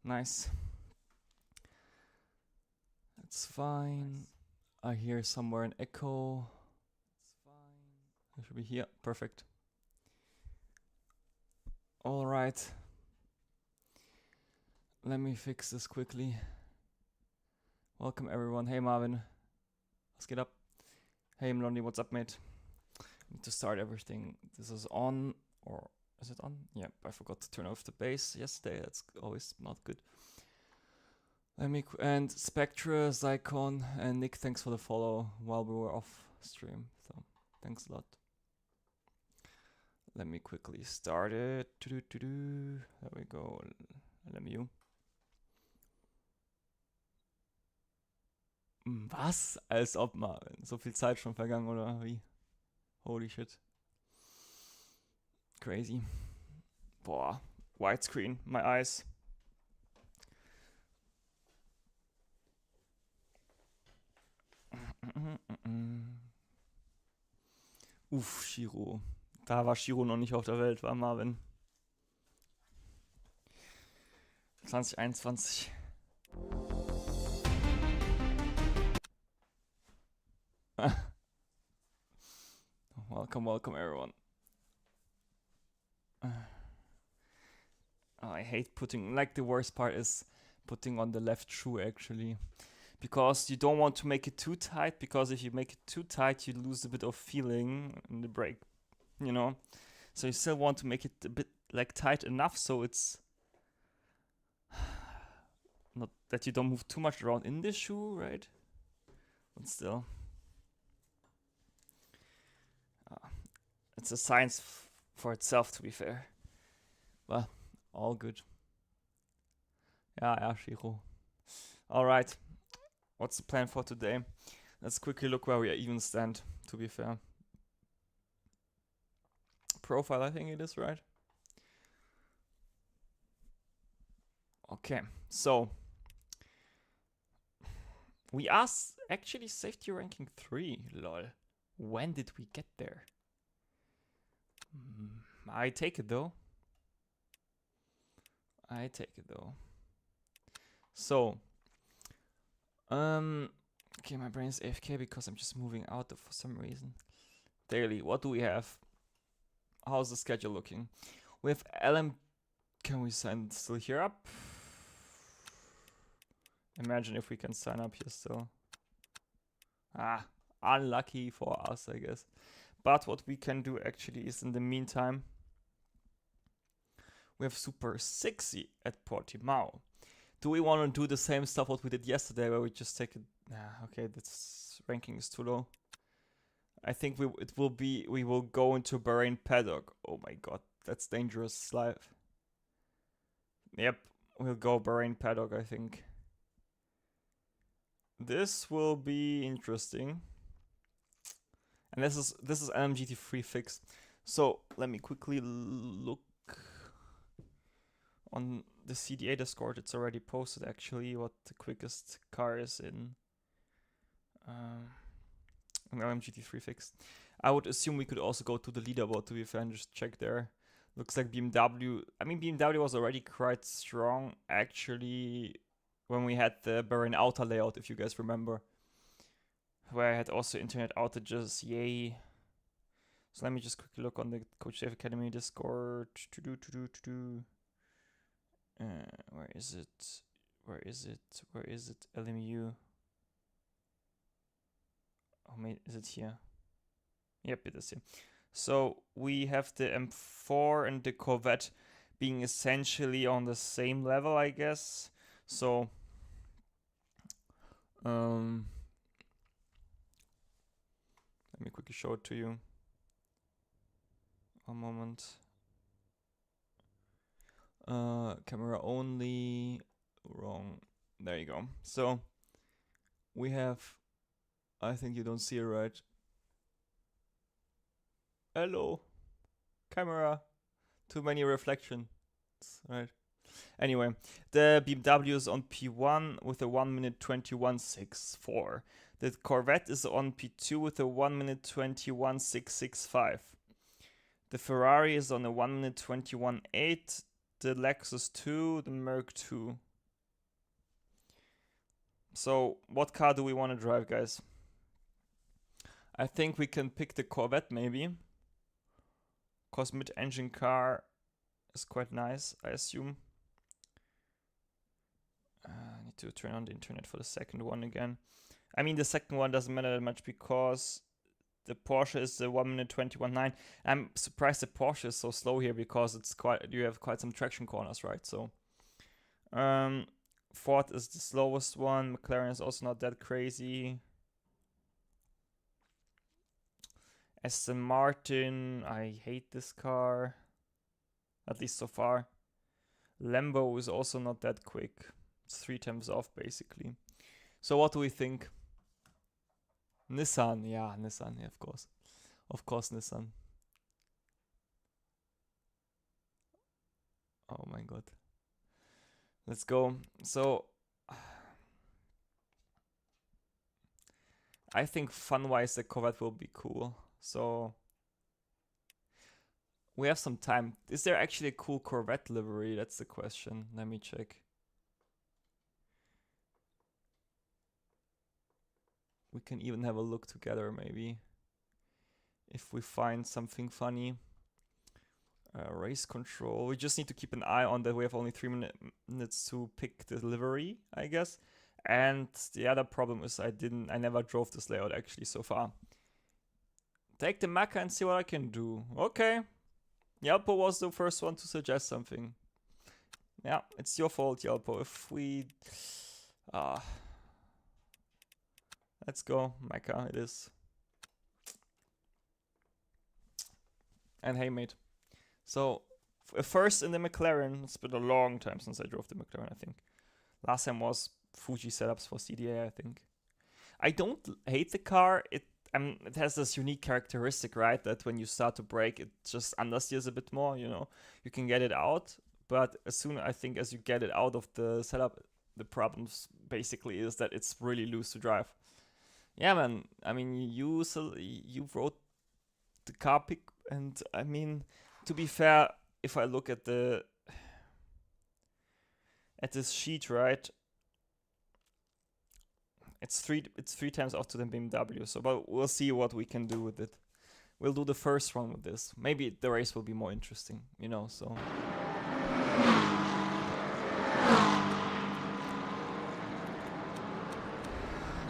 Nice. That's fine. I hear somewhere an echo. It should be here. Perfect. All right. Let me fix this quickly. Welcome everyone. Hey Marvin. Let's get up. Hey Mlondi, what's up, mate? Need to start everything. This is on, or is it on? Yep, I forgot to turn off the bass yesterday. That's always not good. Let me and Spectra, Zycon, and Nick, thanks for the follow while we were off stream. So thanks a lot. Let me quickly start it. There we go. LMU. Was? Als ob, Marvin. So viel Zeit schon vergangen, oder wie? Holy shit. Crazy. Boah. Widescreen. My eyes. Uff, Shiro. Da war Shiro noch nicht auf der Welt, war Marvin. 2021. Welcome, welcome everyone. I hate putting, like the worst part is putting on the left shoe actually. Because you don't want to make it too tight, because if you make it too tight, you lose a bit of feeling in the brake, you know? So you still want to make it a bit like tight enough so it's not that you don't move too much around in the shoe, right? But still. It's a science for itself, to be fair. But all good. Yeah, Shiro. Alright. What's the plan for today? Let's quickly look where we even stand, to be fair. Profile, I think it is, right? Okay, so we are actually safety ranking 3, lol. When did we get there? I take it though. So, okay, my brain is AFK because I'm just moving out for some reason. Daily, what do we have? How's the schedule looking? We have LM. Can we sign still here up? Imagine if we can sign up here still. Unlucky for us, I guess. But what we can do actually is, in the meantime, we have Super 60 at Portimao. Do we want to do the same stuff what we did yesterday, where we just take it? Okay, this ranking is too low. I think we will go into Bahrain paddock. Oh my god, that's dangerous live. Yep, we'll go Bahrain paddock, I think. This will be interesting. And this is LMGT3 fix. So let me quickly look on the CDA Discord. It's already posted actually what the quickest car is in an LMGT3 fixed. I would assume we could also go to the leaderboard to be fair and just check there. Looks like BMW. I mean, BMW was already quite strong actually when we had the Bahrain outer layout, if you guys remember, where I had also internet outages. Yay. So let me just quickly look on the Coach Dave Academy Discord. Where is it? Where is it? Where is it? LMU. Oh, is it here? Yep, it is here. So we have the M4 and the Corvette being essentially on the same level, I guess. So let me quickly show it to you. One moment. Camera only. Wrong. There you go. So we have, I think you don't see it right. Hello, camera. Too many reflections, right? Anyway, the BMW is on P1 with a 1 minute 21.64. The Corvette is on P2 with a 1 minute 21.665. The Ferrari is on a 1 minute 21.8. The Lexus 2, the Merc 2. So, what car do we want to drive, guys? I think we can pick the Corvette, maybe. Cause mid-engine car is quite nice, I assume. I need to turn on the internet for the second one again. I mean, the second one doesn't matter that much because the Porsche is the 1 minute 21.9. I'm surprised the Porsche is so slow here because it's you have quite some traction corners, right? So Ford is the slowest one. McLaren is also not that crazy. Aston Martin, I hate this car, at least so far. Lambo is also not that quick. It's 3 times off, basically. So what do we think? Nissan, yeah, of course. Of course, Nissan. Oh my god. Let's go. So, I think fun-wise the Corvette will be cool. So, we have some time. Is there actually a cool Corvette livery? That's the question. Let me check. We can even have a look together, maybe. If we find something funny. Race control. We just need to keep an eye on that. We have only 3 minutes to pick the livery, I guess. And the other problem is I never drove this layout actually so far. Take the Maca and see what I can do. Okay. Yelpo was the first one to suggest something. Yeah, it's your fault, Yelpo. If we... let's go. Maca, it is. And hey, mate. So, first in the McLaren. It's been a long time since I drove the McLaren, I think. Last time was Fuji setups for CDA, I think. I don't hate the car. It has this unique characteristic, right? That when you start to brake, it just understeers a bit more, you know. You can get it out, but as soon, I think, as you get it out of the setup, the problems basically is that it's really loose to drive. Yeah, man. I mean, you wrote the car pick, and I mean, to be fair, if I look at this sheet, right? It's three times off to the BMW, so but we'll see what we can do with it. We'll do the first one with this. Maybe the race will be more interesting, you know, so.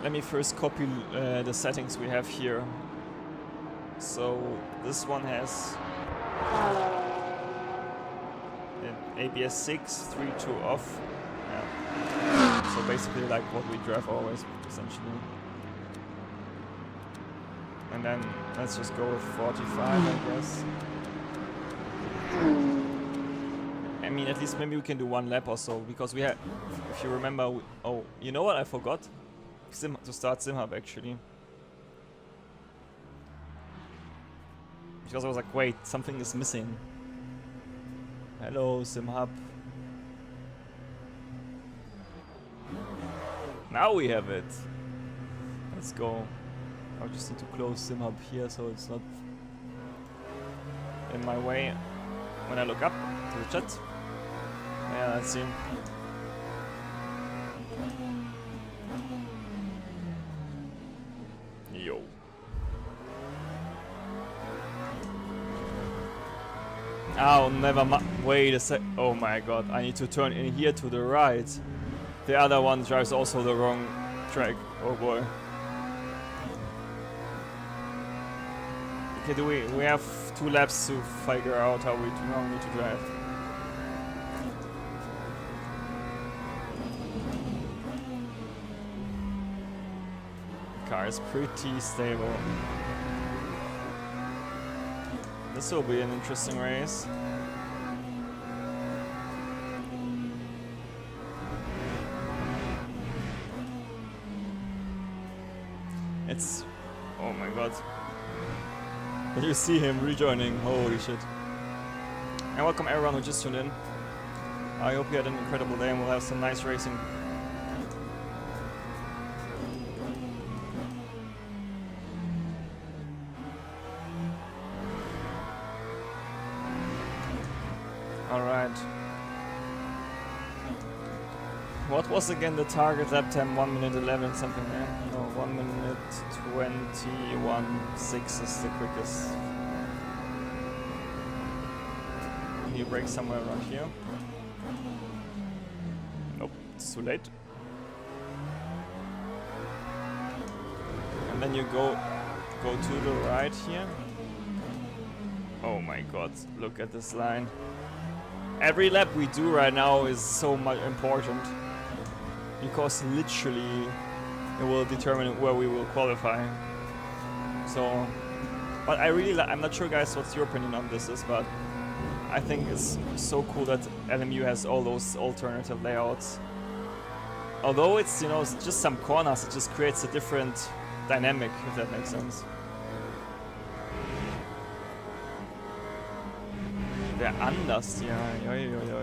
Let me first copy the settings we have here. So this one has ABS 6, 3-2 off. Yeah. So basically like what we drive always, essentially. And then let's just go with 45, I guess. I mean, at least maybe we can do 1 lap or so, because we had, if you remember, oh, you know what, I forgot? To start SimHub, actually. Because I was like, wait, something is missing. Hello, SimHub. Now we have it. Let's go. I just need to close SimHub here so it's not in my way when I look up to the chat. Yeah, let's see. Yo. Oh, never mind. Wait a sec. Oh my god, I need to turn in here to the right. The other one drives also the wrong track. Oh boy. Okay, we have 2 laps to figure out how we need to drive. The car is pretty stable. This will be an interesting race. It's... oh my god. You see him rejoining, holy shit. And welcome everyone who just tuned in. I hope you had an incredible day and we'll have some nice racing. Alright. What was again the target lap time? 1 minute 11 something there? No, 1 minute 21.6 is the quickest. Can you brake somewhere around here? Nope, it's too late. And then you go to the right here. Oh my god, look at this line. Every lap we do right now is so much important. Because literally it will determine where we will qualify. So, but I really I'm not sure guys what's your opinion on this is, but I think it's so cool that LMU has all those alternative layouts. Although it's, you know, it's just some corners, it just creates a different dynamic, if that makes sense. They're anders, yeah.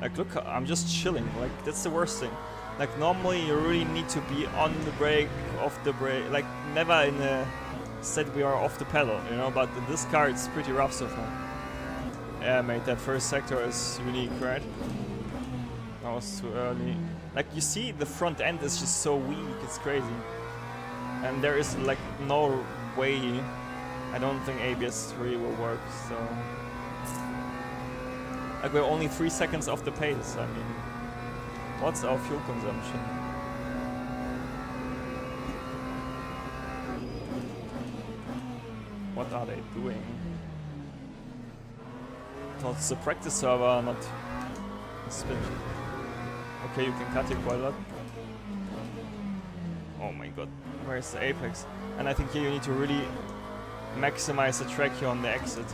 Like, look, I'm just chilling. Like, that's the worst thing. Like, normally you really need to be on the brake, off the brake. Like, never in a set we are off the pedal, you know. But in this car, it's pretty rough so far. Yeah, mate, that first sector is unique, right? That was too early. Like, you see, the front end is just so weak. It's crazy. And there is, like, no way. I don't think ABS 3 will work, so... Like, we're only 3 seconds off the pace, I mean... What's our fuel consumption? What are they doing? No, it's the practice server, not spin. Okay, you can cut it quite a lot. Oh my god, where's the apex? And I think here you need to really maximize the track here on the exit.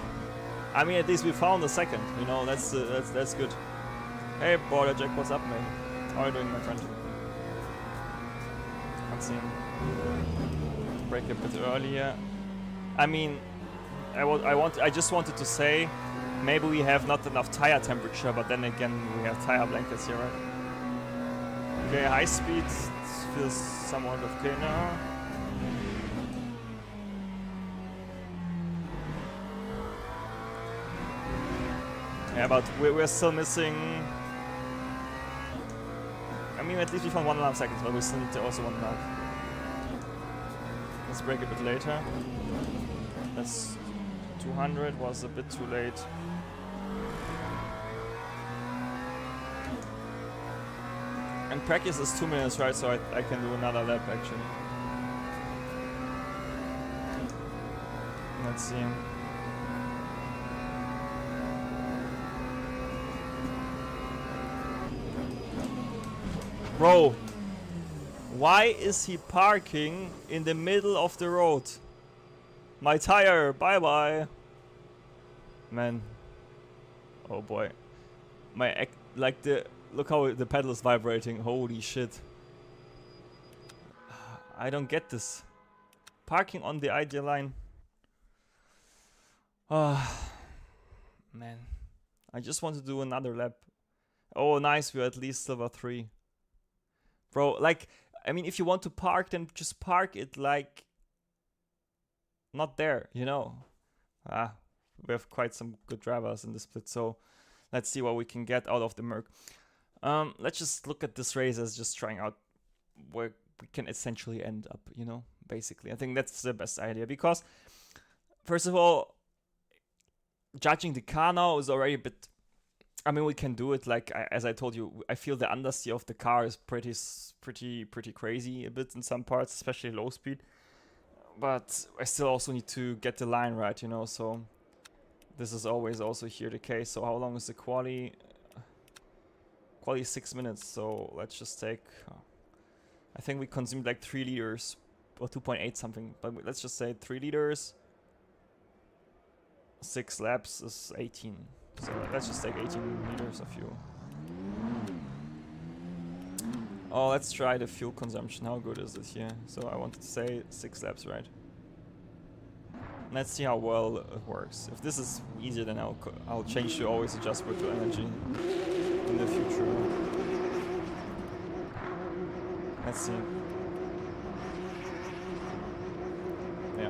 I mean, at least we found a second, you know, that's good. Hey, Border Jack, what's up, man? How are you doing, my friend? Can't see him. Break a bit earlier. I mean, I just wanted to say, maybe we have not enough tire temperature, but then again, we have tire blankets here, right? Okay, high speed feels somewhat okay now. Yeah, but we're still missing... I mean, at least we found 1.5 seconds, but we still need to also 1.5. Let's break a bit later. That's 200, was a bit too late. And practice is 2 minutes, right? So I can do another lap, actually. Let's see. Bro, why is he parking in the middle of the road? My tire, bye bye. Man. Oh boy. Like look how the pedal is vibrating. Holy shit. I don't get this. Parking on the ideal line. Ah, man. I just want to do another lap. Oh, nice. We're at least silver 3. Bro, like, I mean, if you want to park, then just park it, like, not there, you know? We have quite some good drivers in the split, so let's see what we can get out of the Merc. Let's just look at this race as just trying out where we can essentially end up, you know? Basically, I think that's the best idea, because, first of all, judging the car now is already a bit... I mean, we can do it, like, as I told you, I feel the understeer of the car is pretty crazy a bit in some parts, especially low speed. But I still also need to get the line right, you know, so this is always also here the case. So how long is the quali? Quali is 6 minutes, so let's just take... I think we consumed like 3 liters, or 2.8 something, but let's just say 3 liters. 6 laps is 18. So let's just take 18 liters of fuel. Oh, let's try the fuel consumption. How good is it here? So I wanted to say 6 laps, right? Let's see how well it works. If this is easier, then I'll change to always adjust virtual energy in the future. Let's see. Yeah.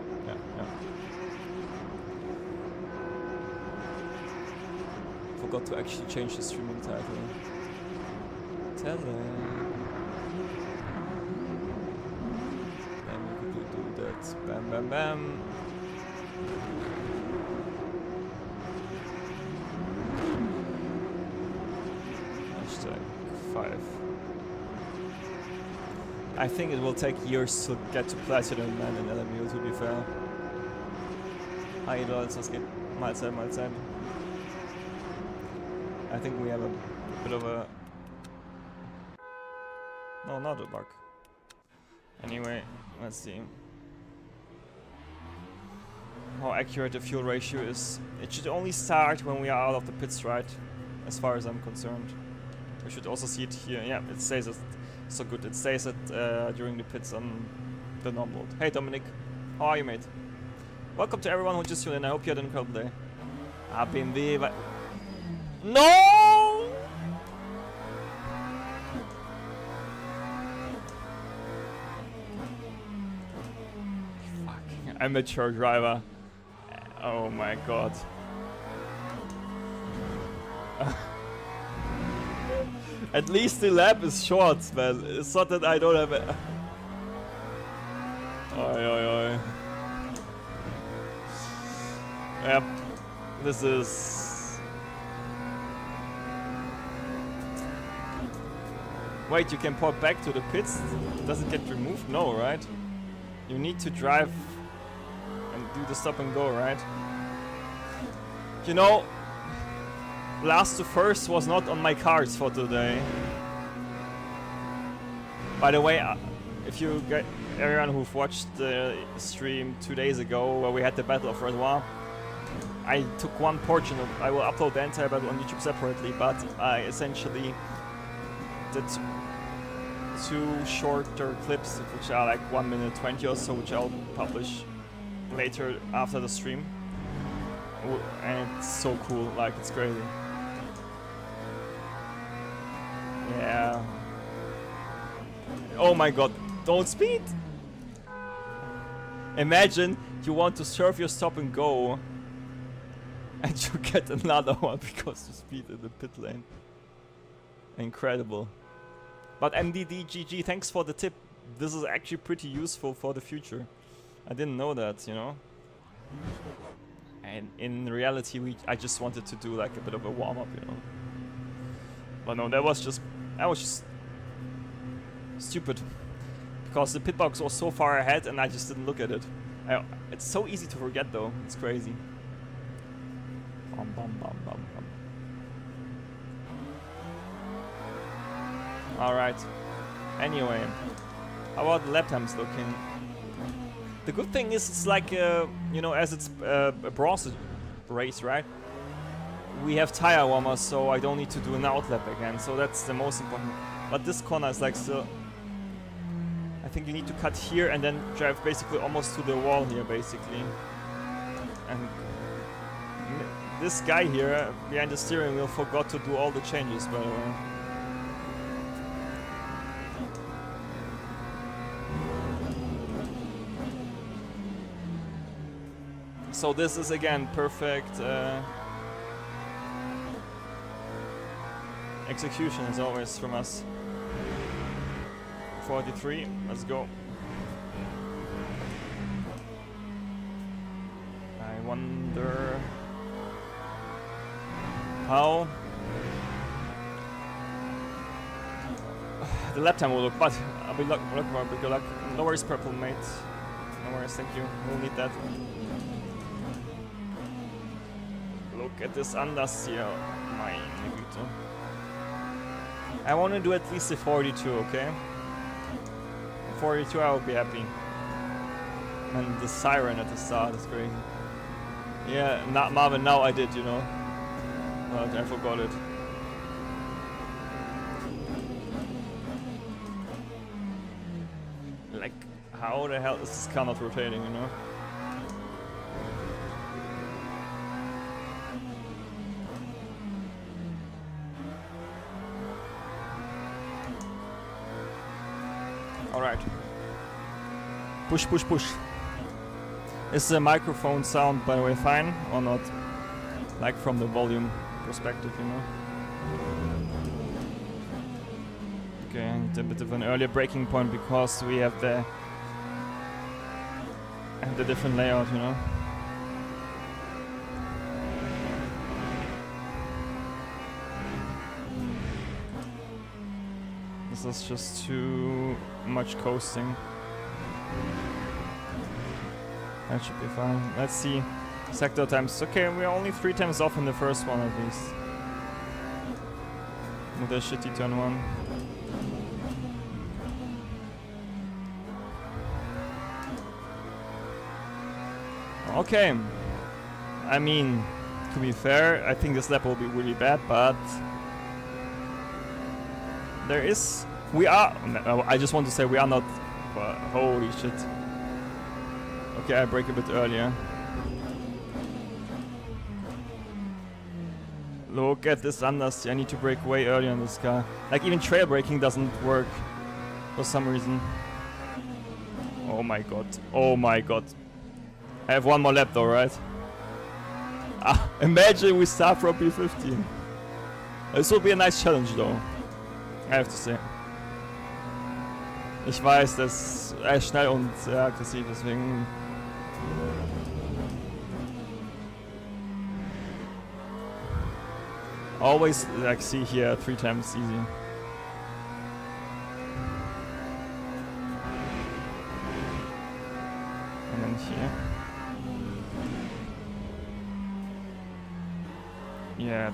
Forgot to actually change the streaming title. Tell them. Then we could do that. Bam, bam, bam. Hashtag 5. I think it will take years to get to Platinum, man, in LMU, to be fair. Hi, Idol, was geht? Mahlzeit, Mahlzeit. I think we have a bit of a... No, not a bug. Anyway, let's see how accurate the fuel ratio is. It should only start when we are out of the pits, right? As far as I'm concerned. We should also see it here. Yeah, it says it. So good. It says it during the pits on the normal. Hey Dominic, how are you, mate? Welcome to everyone who just tuned in. I hope you had an incredible day. BMW. No! Fuck. Amateur driver. Oh my god. At least the lap is short, man. It's not that I don't have a... Oi, oi, oi. Yep. This is... Wait, you can port back to the pits? Does it get removed? No, right? You need to drive and do the stop and go, right? You know, last to first was not on my cards for today. By the way, if you get everyone who've watched the stream 2 days ago where we had the Battle of Reservoir, I took one portion of... I will upload the entire battle on YouTube separately, but I essentially did 2 shorter clips, which are like 1 minute 20 or so, which I'll publish later after the stream. And it's so cool, like, it's crazy. Yeah. Oh my god, don't speed! Imagine you want to serve your stop and go and you get another one because you speed in the pit lane. Incredible. But MDDGG, thanks for the tip. This is actually pretty useful for the future. I didn't know that, you know. And in reality, I just wanted to do like a bit of a warm-up, you know. But no, that was just stupid. Because the pit box was so far ahead and I just didn't look at it. It's so easy to forget though, it's crazy. Bum, bum, bum, bum, bum. Alright. Anyway, how about the lap times looking? The good thing is it's like, you know, as it's a bronze race, right? We have tire warmers, so I don't need to do an outlap again, so that's the most important. But this corner is like still... I think you need to cut here and then drive basically almost to the wall here, basically. And this guy here behind the steering wheel forgot to do all the changes, by the way. So this is again perfect execution as always from us. 43, let's go. I wonder how the lap time will look, but I'll be luck, good luck. No worries, purple mate. No worries, thank you. We'll need that. Look at this anders hier. Meine Güte. I want to do at least a 42, okay? 42, I will be happy. And the siren at the start is crazy. Yeah, not Marvin, now I did, you know. But I forgot it. Like, how the hell is this car not rotating, you know? Alright. Push, push, push. Is the microphone sound, by the way, fine or not? Like from the volume perspective, you know? Okay, and a bit of an earlier breaking point because we have the different layout, you know? This is just too much coasting. That should be fine. Let's see. Sector times. Okay, we're only 3 times off in the first one at least. With a shitty turn 1. Okay. I mean, to be fair, I think this lap will be really bad, but there is... We are... I just want to say we are not... holy shit. Okay, I brake a bit earlier. Look at this understeer. I need to brake way earlier in this car. Like, even trail braking doesn't work for some reason. Oh my god. Oh my god. I have one more lap though, right? Ah, imagine we start from P15. This will be a nice challenge though. I have to say. Ich weiß, das ist schnell und sehr aggressiv, deswegen... Always, like, see here, 3 times easy. And then here. Yeah,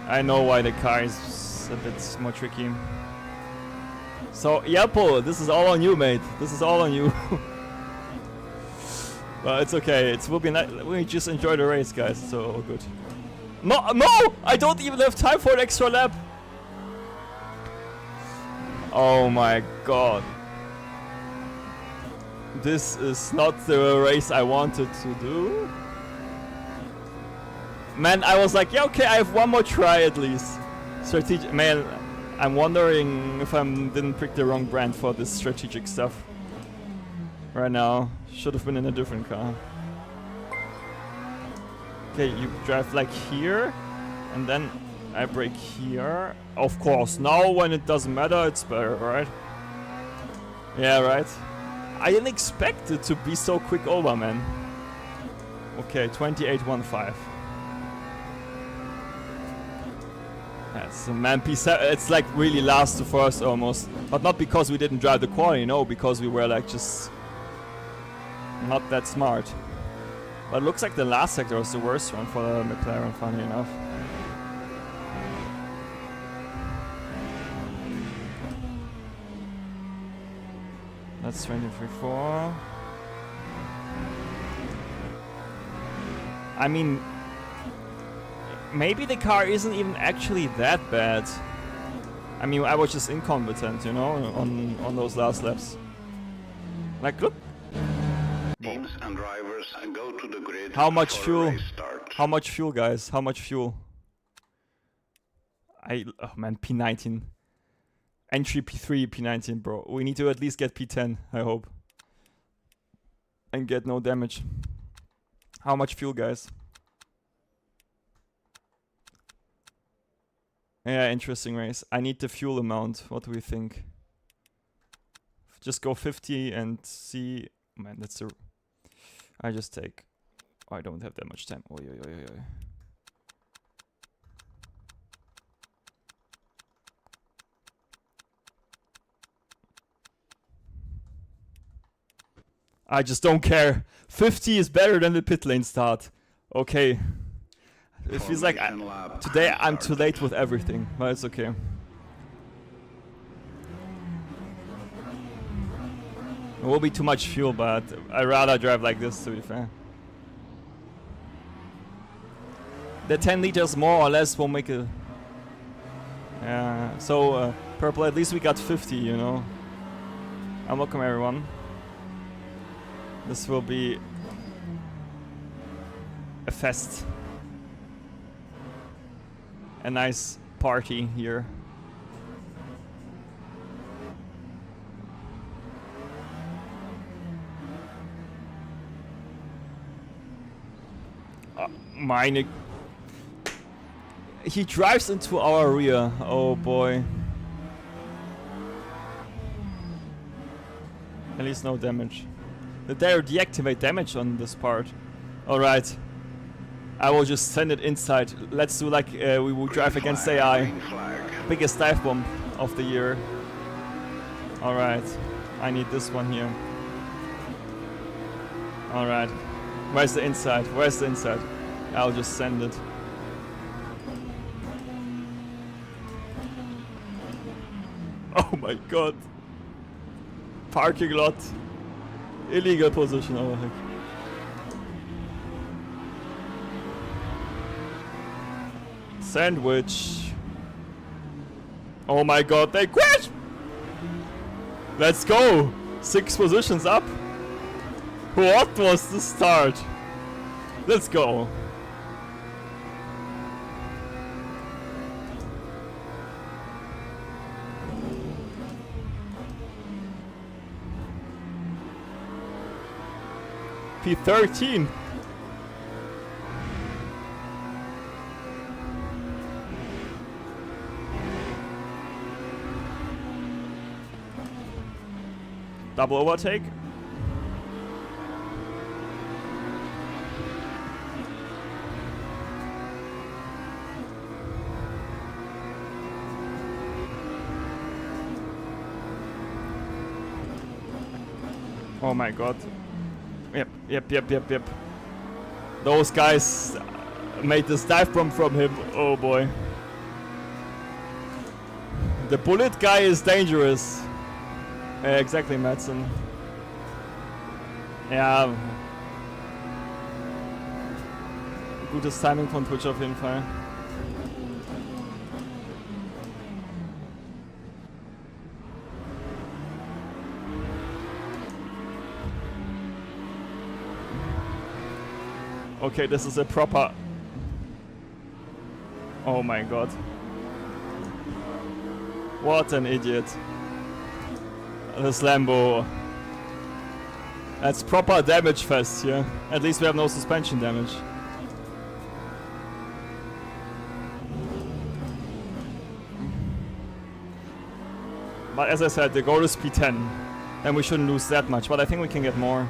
I know why the car is a bit more tricky. So, Yapo, this is all on you, mate. This is all on you. Well, it's okay. It will be nice. We just enjoy the race, guys. So, all good. No, no! I don't even have time for an extra lap. Oh my god. This is not the race I wanted to do. Man, I was like, yeah, okay, I have one more try at least. Strategic, man. I'm wondering if I didn't pick the wrong brand for this strategic stuff. Right now. Should have been in a different car. Okay, you drive like here, and then I brake here. Of course, now when it doesn't matter, it's better, right? Yeah, right? I didn't expect it to be so quick over, man. Okay, 28.15. That's man, P7. It's like really last to first almost, but not because we didn't drive the corner, you know, because we were like just not that smart. But it looks like the last sector was the worst one for the McLaren, funny enough. That's 23.4. I mean, maybe the car isn't even actually that bad. I mean, I was just incompetent, you know, on those last laps. Like, look. Teams and drivers go to the grid. How much fuel? How much fuel, guys? How much fuel? Oh man, P19. Entry P3, P19, bro. We need to at least get P10, I hope. And get no damage. How much fuel, guys? Yeah, interesting race. I need the fuel amount. What do we think? Just go 50 and see. Man, that's a... I just take... Oh, I don't have that much time. Oh, yeah. I just don't care. 50 is better than the pit lane start. Okay. It feels like today I'm too late with everything, but it's okay. It will be too much fuel, but I'd rather drive like this, to be fair. The 10 liters more or less will make a... Yeah, so Purple, at least we got 50, you know. And welcome everyone. This will be a fest. A nice party here. Meine... He drives into our rear. Oh boy. At least no damage. Did they deactivate damage on this part? Alright. I will just send it inside. Let's do like we will drive against AI. Biggest dive bomb of the year. Alright. I need this one here. Alright. Where's the inside? Where's the inside? I'll just send it. Oh my god. Parking lot. Illegal position, oh heck. Sandwich. Oh my god, they crashed! Let's go! 6 positions up. What was the start? Let's go. P13. Double overtake. Oh my god. Yep. Those guys made this dive bomb from him. Oh boy. The bullet guy is dangerous. Exactly, Madsen. Ja. Gutes Timing von Twitch auf jeden Fall. Okay, this is a proper... Oh my god. What an idiot. This Lambo. That's proper damage fest here. At least we have no suspension damage. But as I said, the goal is P10. Then we shouldn't lose that much, but I think we can get more.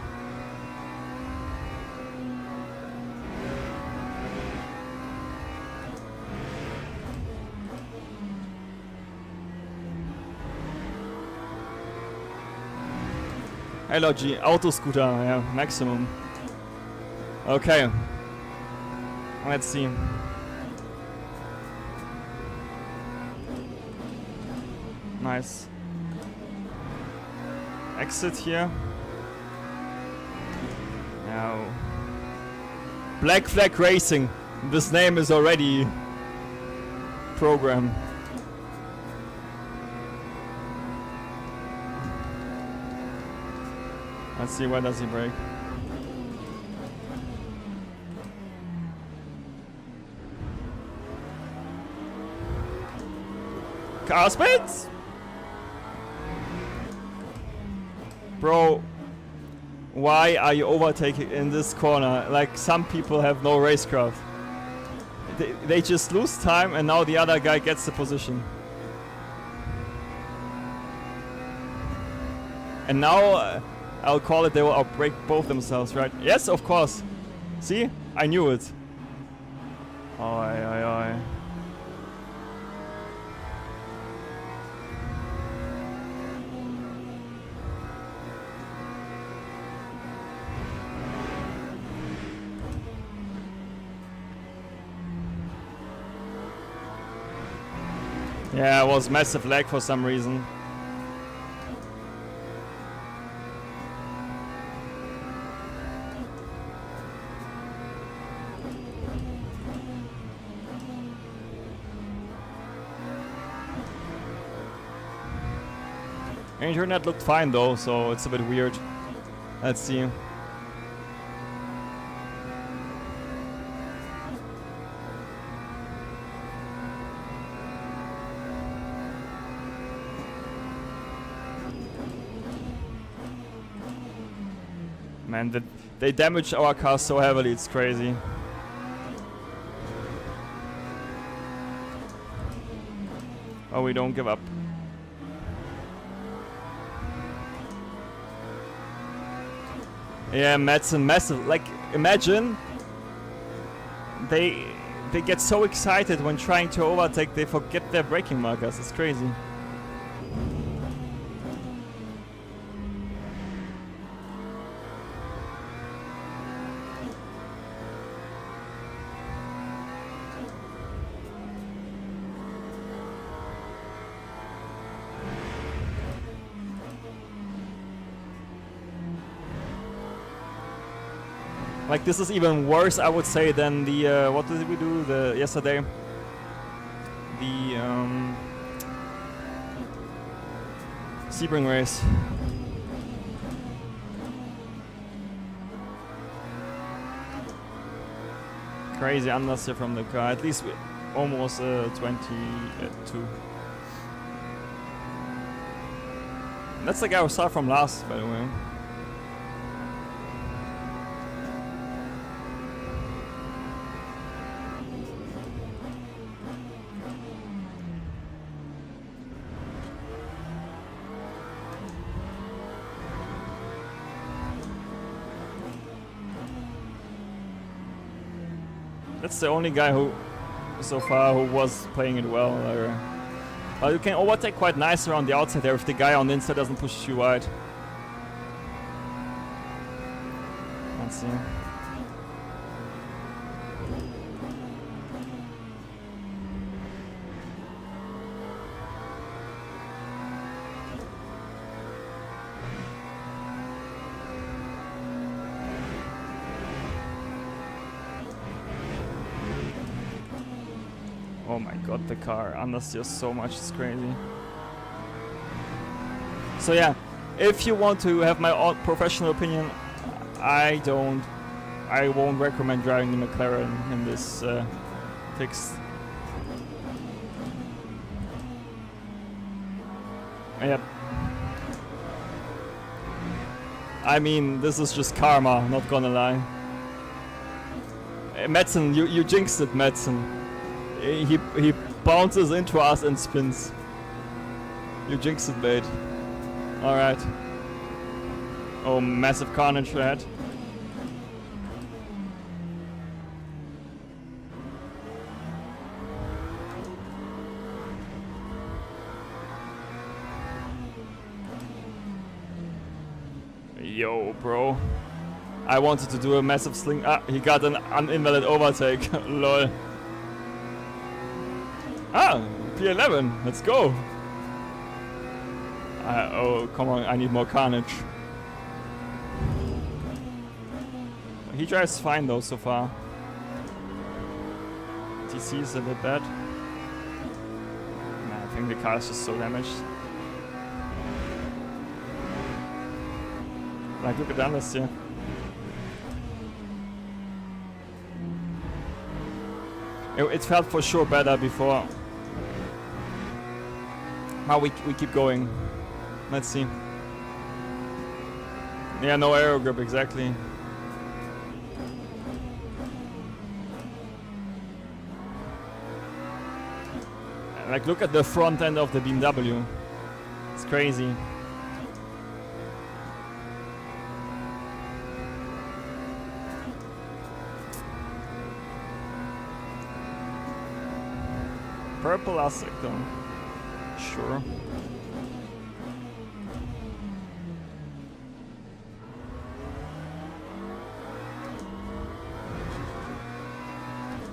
Hello G, Autoscooter, yeah, maximum. Okay. Let's see. Nice. Exit here. Now. Black Flag Racing. This name is already programmed. Let's see, where does he break? Car spins! Bro, why are you overtaking in this corner? Like, some people have no racecraft. They just lose time and now the other guy gets the position. And now I'll call it they will outbrake both themselves, right? Yes, of course. See? I knew it. Oi, oi, oi. Yeah, it was massive lag for some reason. Internet looked fine though, so it's a bit weird. Let's see. Man, they damaged our car so heavily, it's crazy. Oh, we don't give up. Yeah, Madsen, massive. Like, imagine they get so excited when trying to overtake, they forget their braking markers. It's crazy. Like, this is even worse, I would say, than the what did we do yesterday? The Sebring race. Crazy understeer from the car. At least we almost 22. That's the guy who saw from last, by the way. That's the only guy who, so far, who was playing it well. But you can overtake quite nice around the outside there if the guy on the inside doesn't push too wide. Let's see. Oh my god, the car understeers so much, it's crazy. So yeah, if you want to have my own professional opinion, I won't recommend driving the McLaren in this fixed. Yep. I mean, this is just karma, not gonna lie. Madsen, you jinxed it, Madsen. He bounces into us and spins. You jinxed it, mate. Alright. Oh, massive carnage ahead. Yo, bro. I wanted to do a massive sling. Ah, he got an invalid overtake. Lol. Ah, P11, let's go. Oh, come on, I need more carnage. He drives fine though so far. TC is a bit bad. Nah, I think the car is just so damaged. Like, look at this here. It felt for sure better before. Now we keep going. Let's see. Yeah, no aero grip, exactly. Like, look at the front end of the BMW. It's crazy. Purple plastic though. Sure.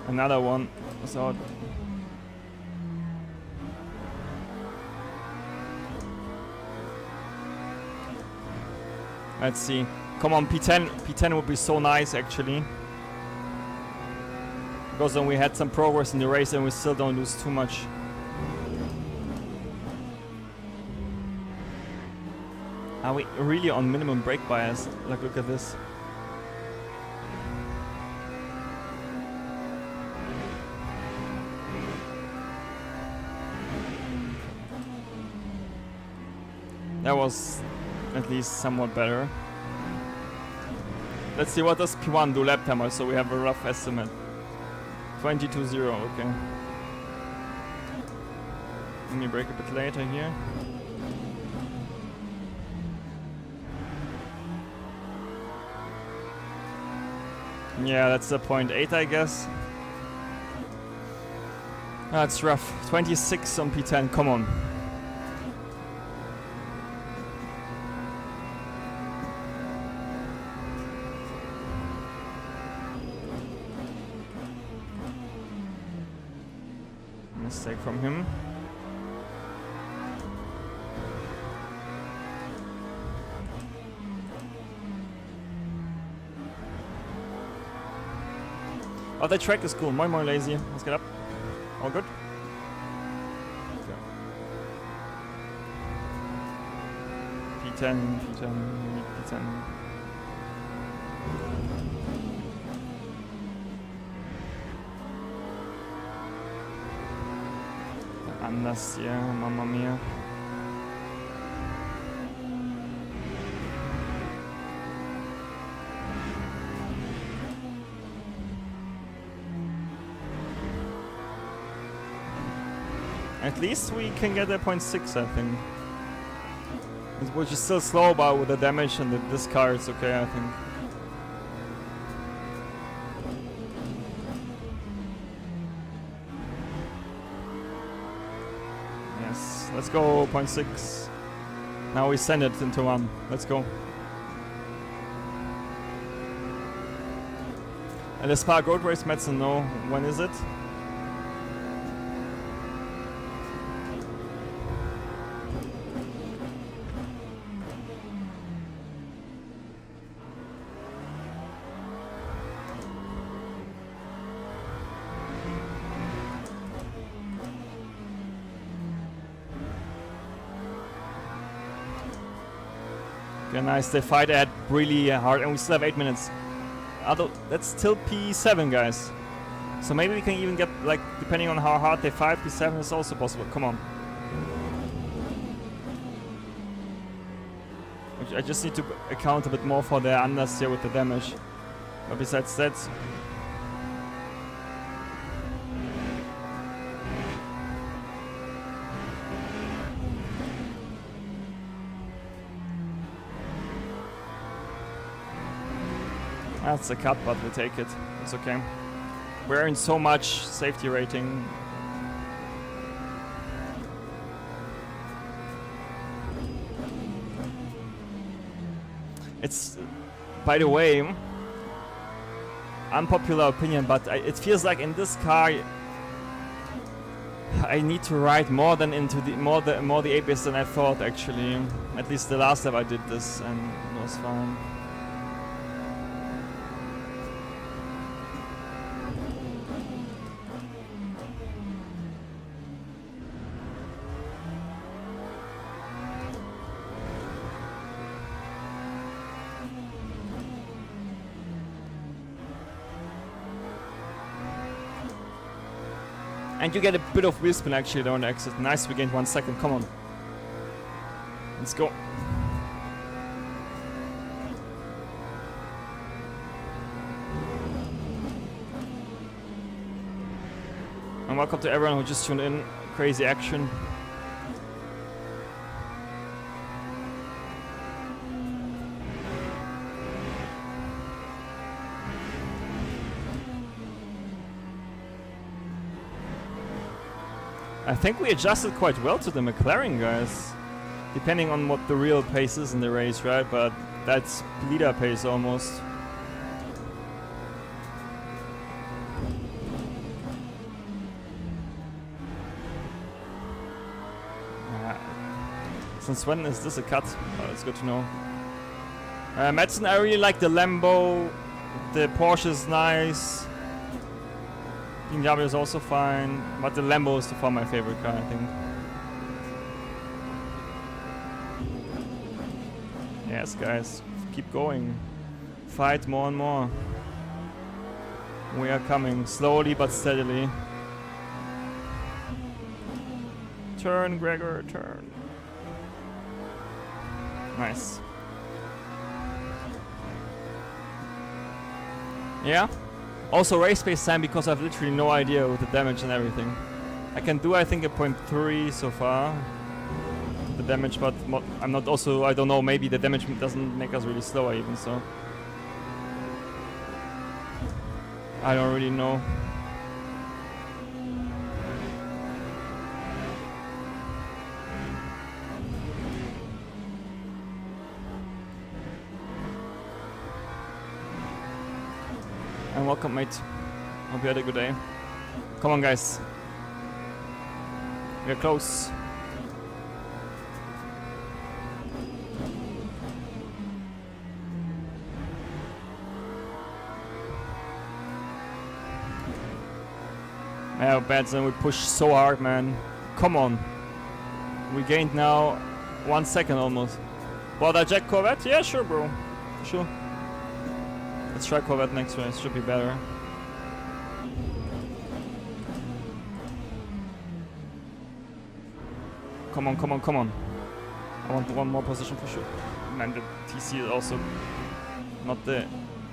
Another one. So let's see. Come on, P10. P10 would be so nice actually. Because then we had some progress in the race and we still don't lose too much. Are we really on minimum brake bias? Like, look at this. That was at least somewhat better. Let's see, what does P1 do lap time, so we have a rough estimate. 22.0, okay. Let me brake a bit later here. Yeah, that's a 0.8, I guess. That's rough. 26 on P10, come on. Mistake from him. Oh, the track is cool. More lazy. Let's get up. All good. Okay. P10, P10, P10. Anders, yeah, Mamma Mia. At least we can get a 0.6, I think. Which is still slow, but with the damage and this car, it's okay, I think. Yes, let's go 0.6. Now we send it into 1. Let's go. And the Spark Road Race, Madsen, no. When is it? Okay, nice. They fight ahead really hard, and we still have 8 minutes. Although that's still P7, guys. So maybe we can even get, like, depending on how hard they fight, P7 is also possible. Come on. I just need to account a bit more for the Anders here with the damage. But besides that, that's a cut, but we take it. It's okay. We're in so much safety rating. It's, by the way, unpopular opinion, but it feels like in this car I need to ride more than into the more the ABS than I thought actually. At least the last time I did this, and it was fine. And you get a bit of wheel spin actually on the exit. Nice, we gained 1 second, come on. Let's go. And welcome to everyone who just tuned in. Crazy action. I think we adjusted quite well to the McLaren guys. Depending on what the real pace is in the race, right? But that's leader pace almost. Since when is this a cut? Oh, that's good to know. Madsen, I really like the Lambo. The Porsche is nice. BMW is also fine. But the Lambo is far my favorite car, I think. Yes, guys. Keep going. Fight more and more. We are coming. Slowly but steadily. Turn, Gregor, turn. Nice. Yeah. Also race pace time because I've literally no idea with the damage and everything. I can do I think a 0.3 so far. The damage, but I'm not also, I don't know, maybe the damage doesn't make us really slower even, so. I don't really know. And welcome, mate. Hope you had a good day. Come on, guys. We're close. Yeah, Badson, we pushed so hard, man. Come on. We gained now 1 second almost. What, a Jack Corvette? Yeah, sure, bro. Sure. Let's try Corvette next race, should be better. Come on, come on, come on. I want one more position for sure. Man, the TC is also not the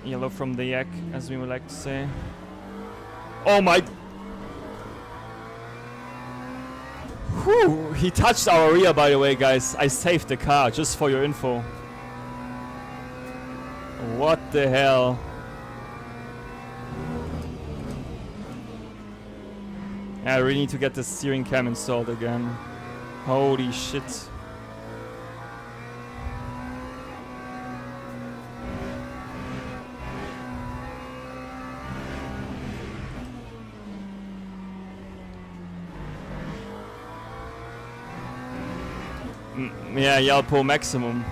yellow from the yak, as we would like to say. Oh my... Whew, he touched our rear, by the way, guys. I saved the car, just for your info. What the hell? Yeah, I really need to get the steering cam installed again. Holy shit. Yeah, Yelpo maximum.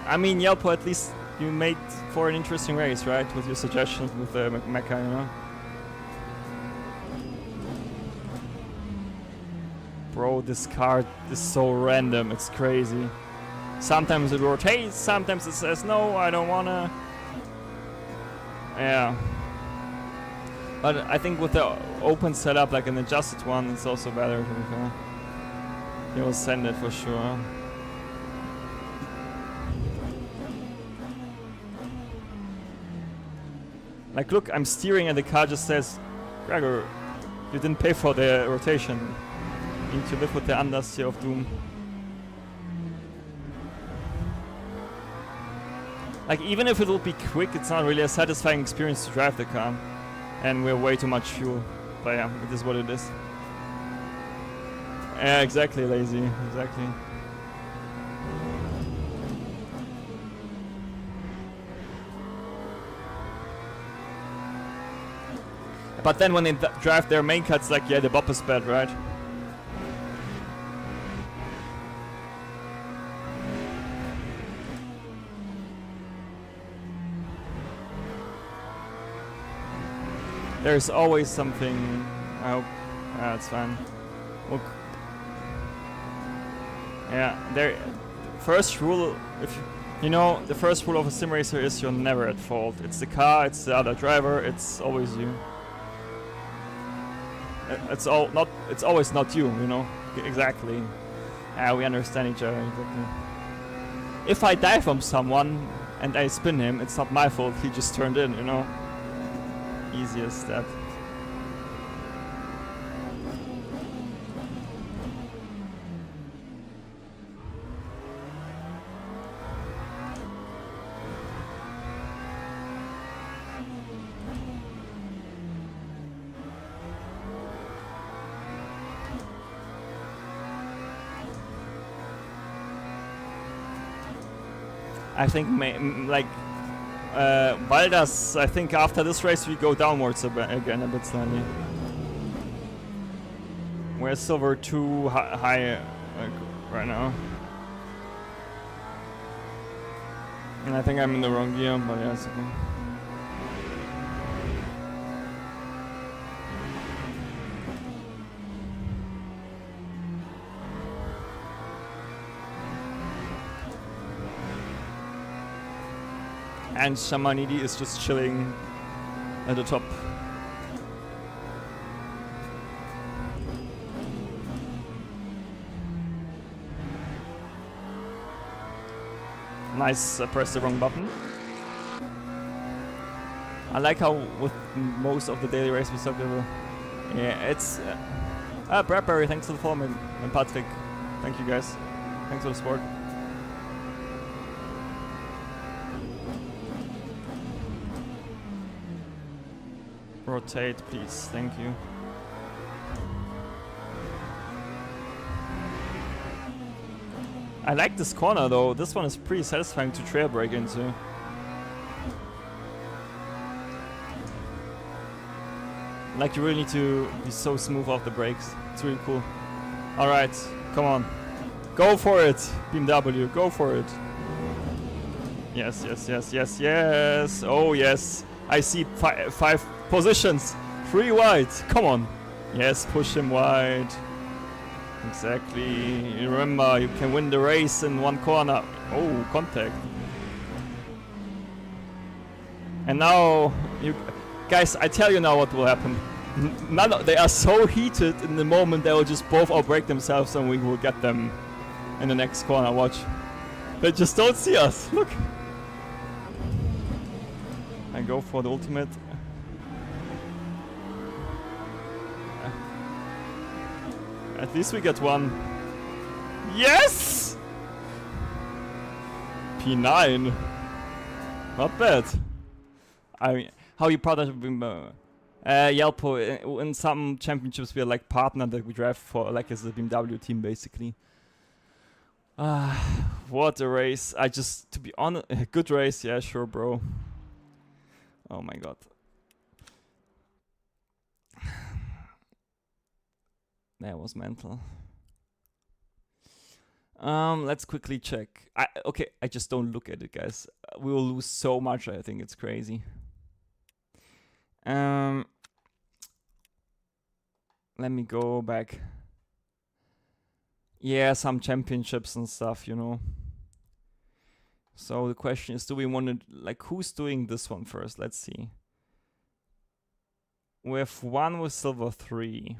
I mean, Yelpo, at least you made for an interesting race, right? With your suggestions with the Mecha, you know? Bro, this car is so random, it's crazy. Sometimes it rotates, sometimes it says no, I don't wanna. Yeah. But I think with the open setup, like an adjusted one, it's also better to be fair. He will send it for sure. Like, look, I'm steering and the car just says, Gregor, you didn't pay for the rotation. You need to live with the understeer of doom. Like, even if it will be quick, it's not really a satisfying experience to drive the car. And we're way too much fuel. But yeah, it is what it is. Yeah, exactly, lazy. Exactly. But then when they drive their main cuts, like, yeah, the bop is bad, right? There's always something. I hope. It's fine. Look. Yeah, there. First rule, if you know, the first rule of a sim racer is you're never at fault. It's the car, it's the other driver, it's always you. It's always not you, you know. Exactly. We understand each other exactly. If I die from someone and I spin him, it's not my fault, he just turned in, you know? Easy as that. I think Valdas, I think after this race we go downwards again a bit slightly. We're silver 2 high right now. And I think I'm in the wrong gear, but yeah, it's okay. And Shamanidi is just chilling at the top. Nice, press the wrong button. I like how with most of the daily race we suck level. Yeah, it's... Bradbury, thanks for the follow, and Patrick. Thank you guys. Thanks for the support. Rotate, please. Thank you. I like this corner though. This one is pretty satisfying to trail brake into. Like you really need to be so smooth off the brakes. It's really cool. Alright, come on. Go for it, BMW, go for it. Yes, yes, yes, yes, yes. Oh yes. I see five positions. 3 wide. Come on. Yes, push him wide. Exactly. Remember, you can win the race in one corner. Oh, contact. And now, you guys, I tell you now what will happen. They are so heated in the moment they will just both outbrake themselves and we will get them in the next corner. Watch. They just don't see us. Look. I go for the ultimate. At least we get one. Yes! P9. Not bad. I mean, how you proud of him? Yelpo, in some championships we are like partner that we drive for, like as a BMW team basically. What a race. I just, to be honest, a good race, yeah, sure, bro. Oh my god. That was mental. Let's quickly check. Okay, I just don't look at it, guys. We will lose so much, I think it's crazy. Let me go back. Yeah, some championships and stuff, you know. So the question is, do we want to, like, who's doing this one first? Let's see. We have one with silver 3.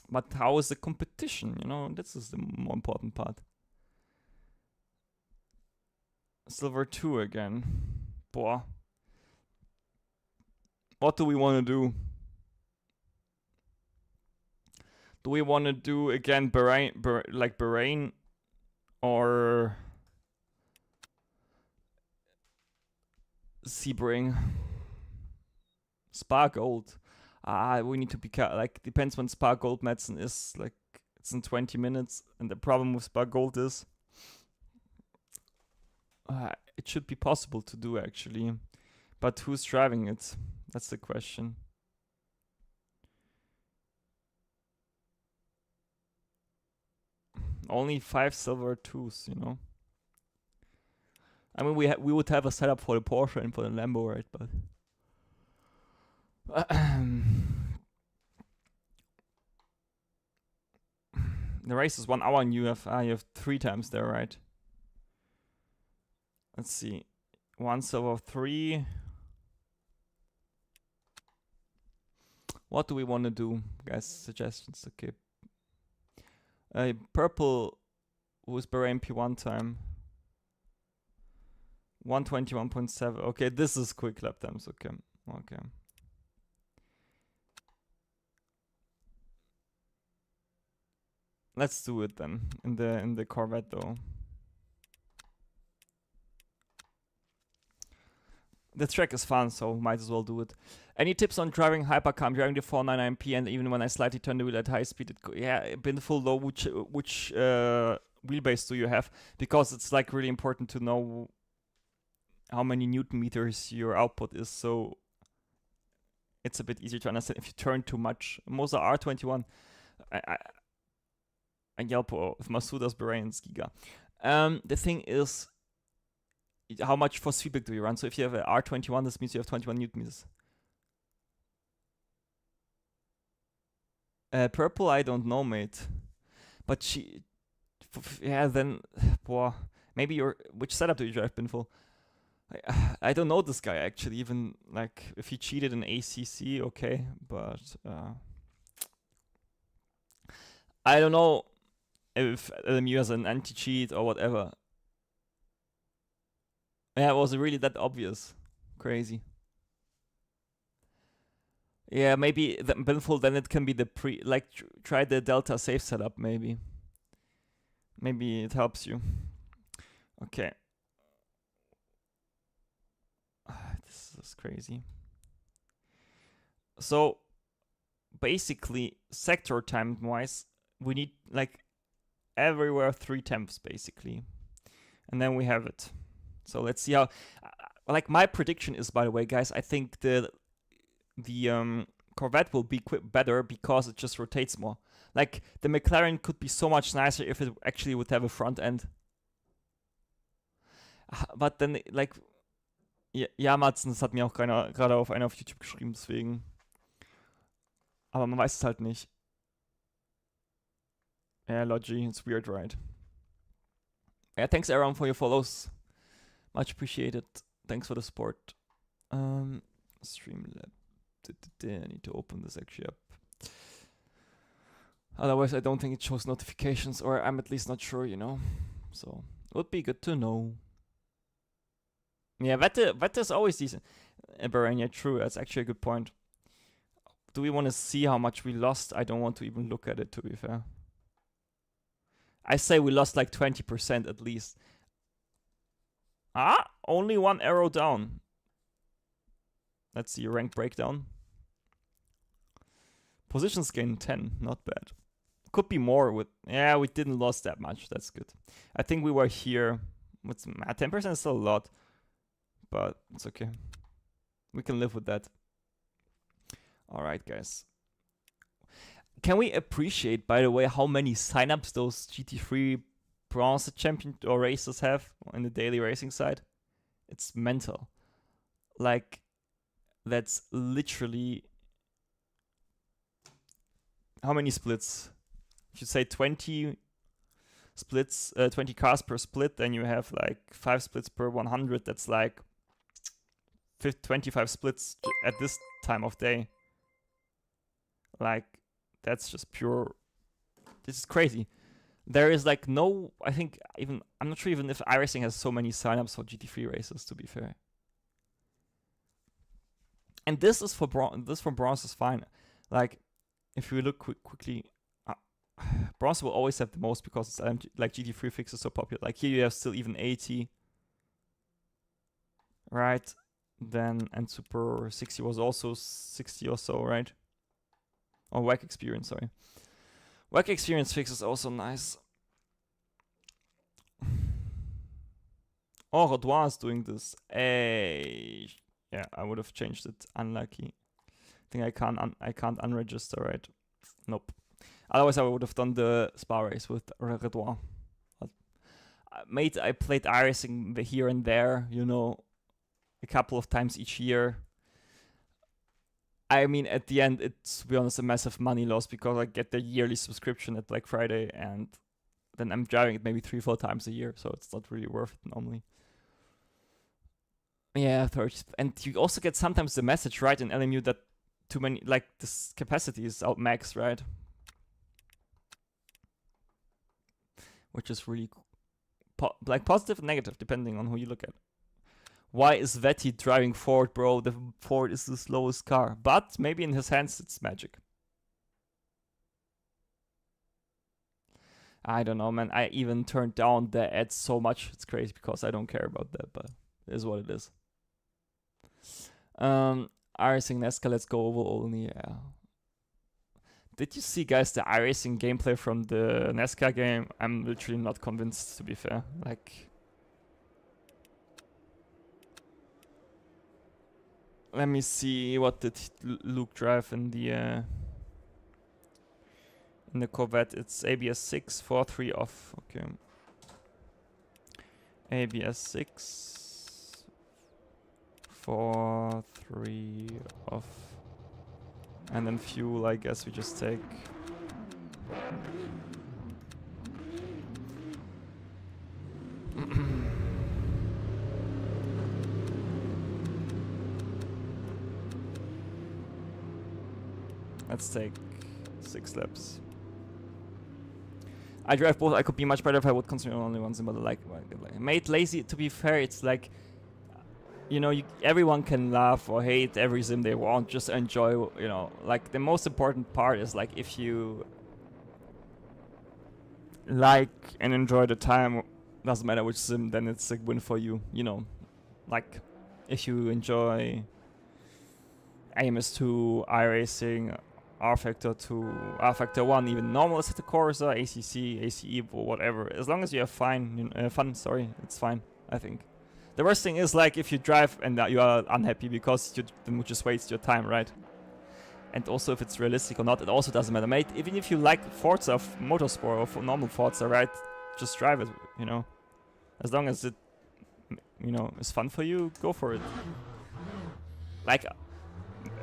But how is the competition, you know? This is the more important part. Silver 2 again. Boah. What do we want to do? Do we want to do again Bahrain or Sebring? Spa Gold. We need to be like, depends when Spa Gold medicine is, like it's in 20 minutes, and the problem with Spa Gold is it should be possible to do actually, but who's driving it? That's the question. Only 5 silver 2s, you know. I mean, we would have a setup for the Porsche and for the Lambo, right? But the race is 1 hour, and you have 3 times there, right? Let's see. 1 silver 3. What do we want to do, guys? Suggestions, okay. Purple who's Bahrain P1 time? 121.7. Okay, this is quick lap times. Okay. Okay. Let's do it then in the Corvette though. The track is fun, so might as well do it. Any tips on driving hypercar? I'm driving the 499P, and even when I slightly turn the wheel at high speed, yeah, been full low. Which wheelbase do you have? Because it's like really important to know how many Newton meters your output is, so it's a bit easier to understand if you turn too much. Mosa R21. And Yelpo with Masuda's Bahrain's Giga. The thing is, how much force feedback do you run? So if you have an R21, this means you have 21 Newton meters. Purple, I don't know, mate. But yeah, then, boah, maybe which setup do you drive, Binful? I don't know this guy actually. Even like if he cheated in ACC, okay, but I don't know if LMU has an anti-cheat or whatever. Yeah, was it really that obvious? Crazy. Yeah, maybe the Binful, then it can be the try the Delta safe setup, maybe. Maybe it helps you. Okay. This is crazy. So, basically, sector time-wise, we need, like, everywhere 3/10, basically. And then we have it. So let's see how... like, my prediction is, by the way, guys, I think the Corvette will be better because it just rotates more. Like, the McLaren could be so much nicer if it actually would have a front end. But then, like... Ja, Matzen, das hat mir auch gerade auf YouTube geschrieben, deswegen... Aber man weiß es halt nicht. Yeah, Logi, it's weird, right? Yeah, thanks everyone for your follows. Much appreciated. Thanks for the support. Streamlab. I need to open this actually up. Otherwise, I don't think it shows notifications, or I'm at least not sure, you know. So, would be good to know. Yeah, Wette is always decent. Bahrain, yeah, true. That's actually a good point. Do we want to see how much we lost? I don't want to even look at it, to be fair. I say we lost like 20% at least. Ah, only one arrow down. Let's see, rank breakdown. Positions gain 10, not bad. Could be more with... Yeah, we didn't lose that much, that's good. I think we were here... 10% is still a lot. But it's okay. We can live with that. Alright, guys. Can we appreciate, by the way, how many signups those GT3 Bronze Champion or racers have on the daily racing side? It's mental. Like, that's literally... How many splits? If you say 20 splits, 20 cars per split, then you have like 5 splits per 100. That's like 25 splits at this time of day. Like, that's just pure... This is crazy. There is like no... I think even... I'm not sure even if iRacing has so many signups for GT3 races, to be fair. And this is for this for bronze is fine. Like, if we look quickly... bronze will always have the most because it's like GT3 fixes so popular. Like here you have still even 80. Right? Then, and Super 60 was also 60 or so, right? Oh, WAC Experience, sorry. WAC Experience fix is also nice. Oh, Rodouin is doing this. Hey. Yeah, I would have changed it. Unlucky. I think I can't unregister, right? Nope. Otherwise, I would have done the Spa race with Redouin. Mate, I played iRacing here and there, you know, a couple of times each year. I mean, at the end, it's, to be honest, a massive money loss because I get the yearly subscription at Black Friday and then I'm driving it maybe 3-4 times a year, so it's not really worth it normally. Yeah, 30. And you also get sometimes the message, right, in LMU that too many, like, this capacity is out max, right? which is really like positive and negative depending on who you look at. Why is Vetty driving Ford, bro? The Ford is the slowest car, but maybe in his hands it's magic. I don't know, man. I even turned down the ads so much. It's crazy because I don't care about that, but it is what it is. iRacing NASCAR, let's go over only. Yeah. Did you see, guys, the iRacing gameplay from the NASCAR game? I'm literally not convinced, to be fair. Like, let me see, what did Luke drive in the Corvette? It's ABS 6, 4-3 off. Okay. ABS 6, 4-3 off. And then fuel, I guess we just take. Let's take 6 laps. I drive both. I could be much better if I would concentrate on only one sim, but like made lazy. To be fair, it's like, you know, everyone can laugh or hate every sim they want. Just enjoy, you know. Like, the most important part is, like, if you like and enjoy the time, doesn't matter which sim, then it's a win for you. You know, like, if you enjoy AMS2, iRacing, R-Factor 2, R-Factor 1, even normal Assetto Corsa, ACC, ACE, or whatever. As long as you have fun, it's fine, I think. The worst thing is, like, if you drive and you are unhappy because you then just waste your time, right? And also, if it's realistic or not, it also doesn't matter, mate. Even if you like Forza Motorsport or for normal Forza, right? Just drive it, you know? As long as it, you know, is fun for you, go for it. Like,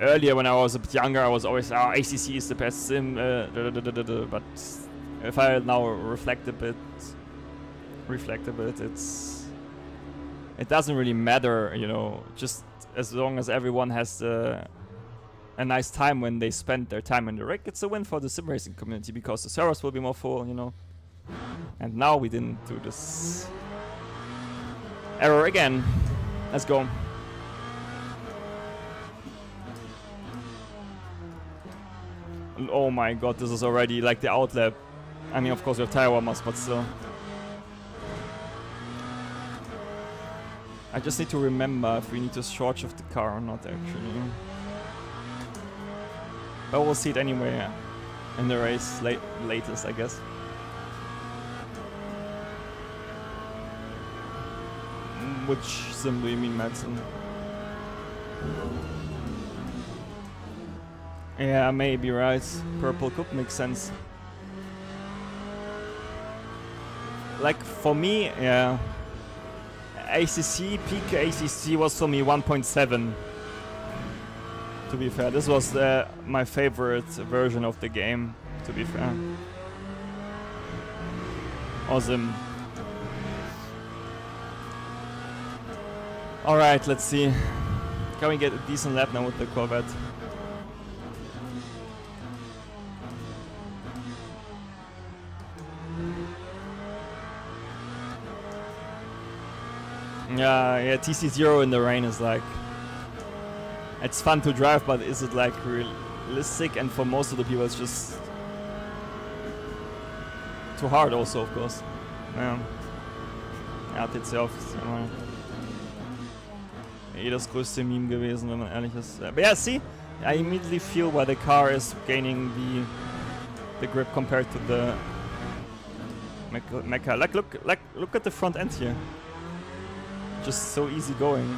earlier when I was a bit younger, I was always, ACC is the best sim, but if I now reflect a bit, it doesn't really matter, you know, just as long as everyone has a nice time when they spend their time in the rig, it's a win for the sim racing community because the servers will be more full, you know. And now we didn't do this error again. Let's go. Oh my god, this is already like the outlap. I mean, of course we have tire warmers, but still. I just need to remember if we need to short shift the car or not, actually. But we'll see it anyway in the race, latest, I guess. Which sim do you mean, Madsen? Yeah, maybe, right. Purple could make sense. Like, for me, yeah. ACC, peak ACC was for me 1.7. To be fair, this was my favorite version of the game, to be fair. Awesome. Alright, let's see. Can we get a decent lap now with the Corvette? Yeah, TC0 in the rain is like... It's fun to drive, but is it like realistic? And for most of the people it's just... too hard also, of course. Ja, TC ist immer das größte Meme gewesen, wenn man ehrlich ist. But yeah, see? I immediately feel why the car is gaining the grip compared to the Mecha. Like, look at the front end here. Just so easy going.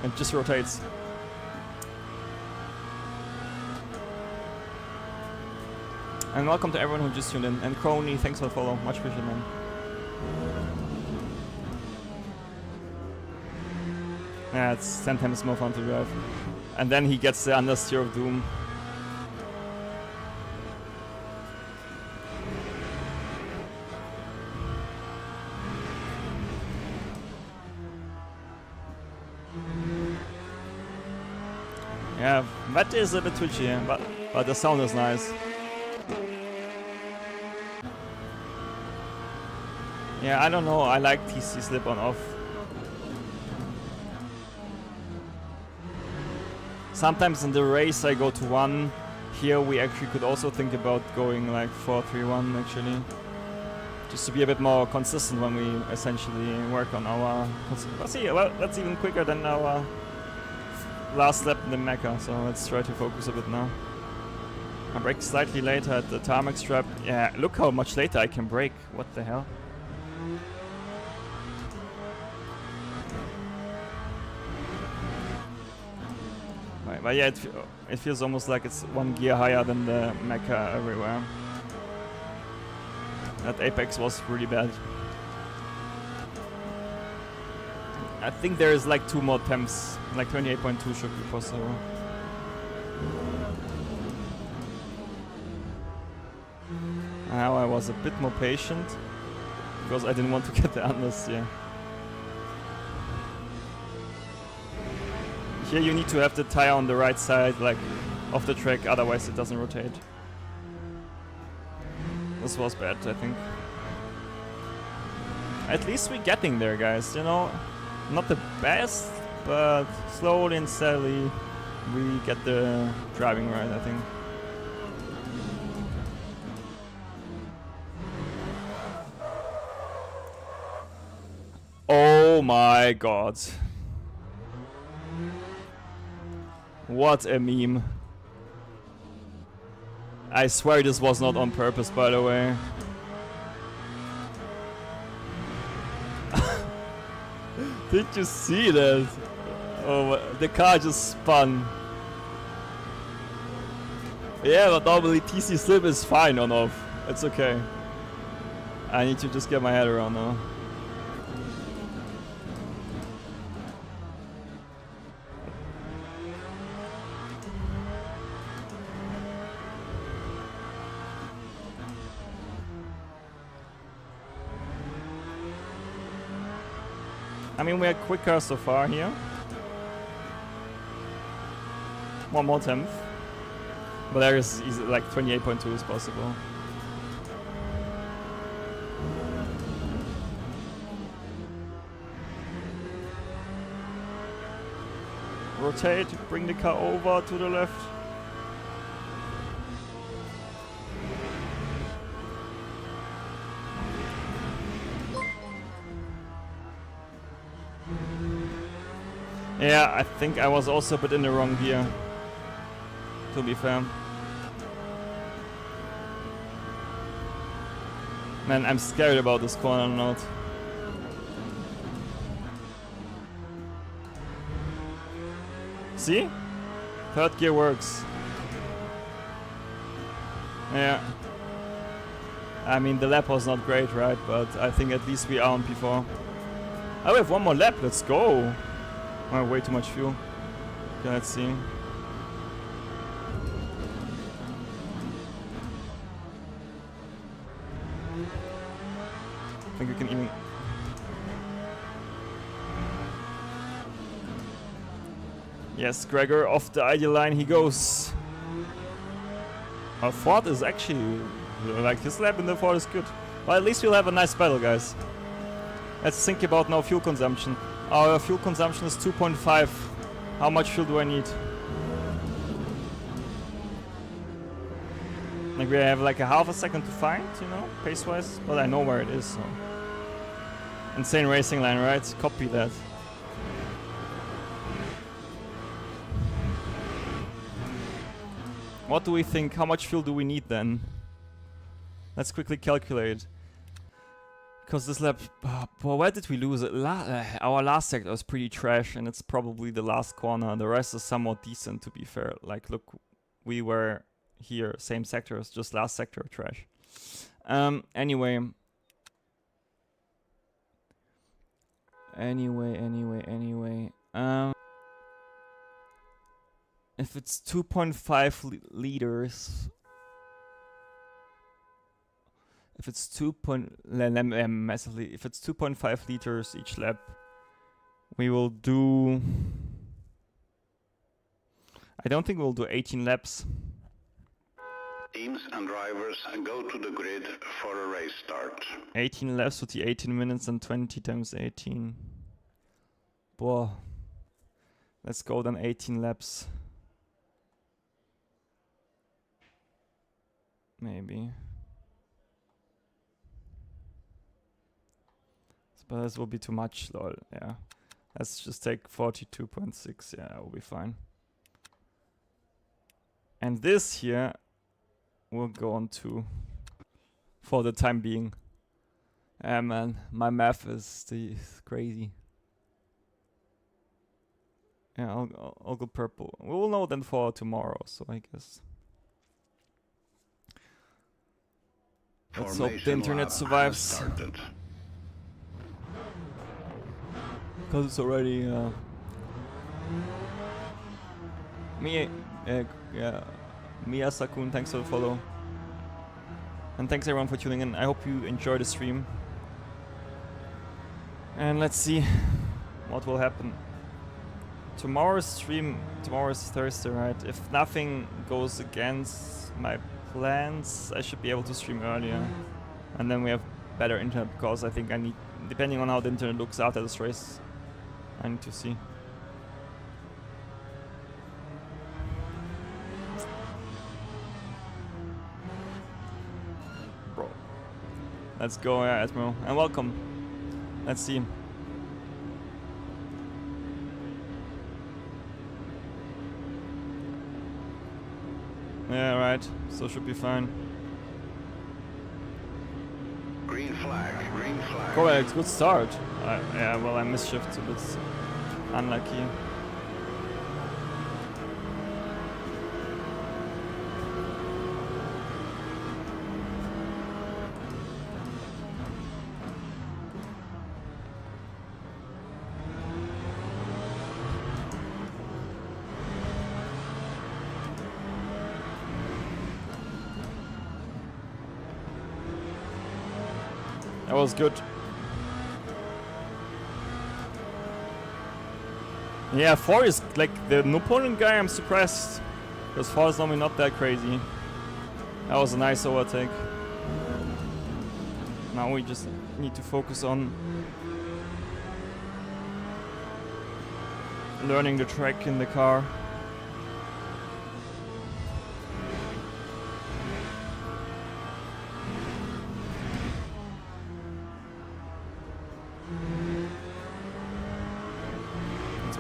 And just rotates. And welcome to everyone who just tuned in. And Crony, thanks for the follow. Much appreciated, man. Yeah, it's 10 times more fun to drive. And then he gets the understeer of doom. Yeah, that is a bit twitchy, but the sound is nice. Yeah, I don't know. I like TC slip on off. Sometimes in the race I go to 1. Here we actually could also think about going like 4-3-1 actually. Just to be a bit more consistent when we essentially work on our... Let's see, well, that's even quicker than our last lap in the Mecca, so let's try to focus a bit now. I brake slightly later at the tarmac strap. Yeah, look how much later I can brake. What the hell? Right, but yeah, it feels almost like it's 1 gear higher than the Mecca everywhere. That apex was really bad. I think there is like 2 more temps, like 28.2 should be possible. Now I was a bit more patient because I didn't want to get the understeer. Here you need to have the tire on the right side, like off the track, otherwise it doesn't rotate. This was bad, I think. At least we're getting there, guys, you know? Not the best, but slowly and steadily we get the driving right, I think. Oh my god. What a meme. I swear this was not on purpose, by the way. Did you see that? Oh, the car just spun. Yeah, but normally TC slip is fine on off. It's okay. I need to just get my head around now. I mean, we are quicker so far here. 1 more tenth. But there is like 28.2 is possible. Rotate, bring the car over to the left. Yeah, I think I was also a bit in the wrong gear, to be fair. Man, I'm scared about this corner note. See? 3rd gear works. Yeah. I mean, the lap was not great, right? But I think at least we are on P4. Oh, we have 1 more lap, let's go! Oh, way too much fuel. Okay, let's see. I think we can even... Yes, Gregor, off the ideal line he goes. Our Ford is actually... like, his lap in the Ford is good. Well, at least we'll have a nice battle, guys. Let's think about now fuel consumption. Our fuel consumption is 2.5. How much fuel do I need? Like we have like a half a second to find, you know, pace-wise. But I know where it is, so. Insane racing line, right? Copy that. What do we think? How much fuel do we need then? Let's quickly calculate. Because this lap, well, where did we lose it? Our last sector was pretty trash, and it's probably the last corner. The rest is somewhat decent, to be fair. Like, look, we were here, same sectors, just last sector trash. Anyway. If it's 2.5 liters... If it's 2.5 liters each lap, we will do... I don't think we'll do 18 laps. Teams and drivers go to the grid for a race start. 18 laps with the 18 minutes and 20 times 18. Boah. Let's go then 18 laps. Maybe. But this will be too much, lol. Yeah. Let's just take 42.6. Yeah, that will be fine. And this here will go on 2 for the time being. Man, my math is crazy. Yeah, I'll go purple. We will know then for tomorrow, so I guess. Let's hope the internet survives. Because it's already Mia-Sakun, thanks for the follow. And thanks everyone for tuning in. I hope you enjoy the stream. And let's see what will happen. Tomorrow's stream, tomorrow's Thursday, right? If nothing goes against my plans, I should be able to stream earlier. And then we have better internet, because I think I need, depending on how the internet looks after this race, I need to see. Bro. Let's go, yeah, Admiral. And welcome. Let's see. Yeah, right. So should be fine. Green flag, green flag. Go Alex, good start. Yeah, well, I misshifted a bit. Unlucky. That was good. Yeah, 4 is like the opponent guy. I'm surprised because 4 is normally not that crazy. That was a nice overtake. Now we just need to focus on learning the track in the car.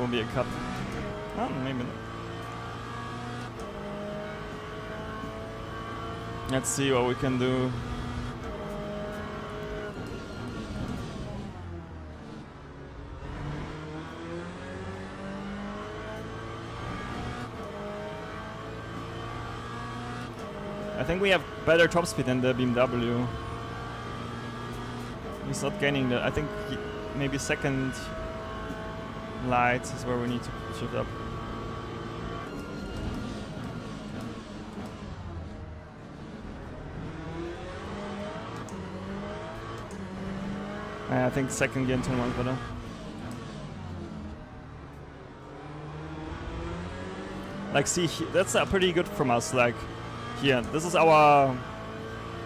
Be a cut. Oh, maybe not. Let's see what we can do. I think we have better top speed than the BMW. He's not gaining the. I think maybe second. Lights is where we need to push it up. I think second gear turn 1 better. Like, see, that's pretty good from us. Like, here, this is our.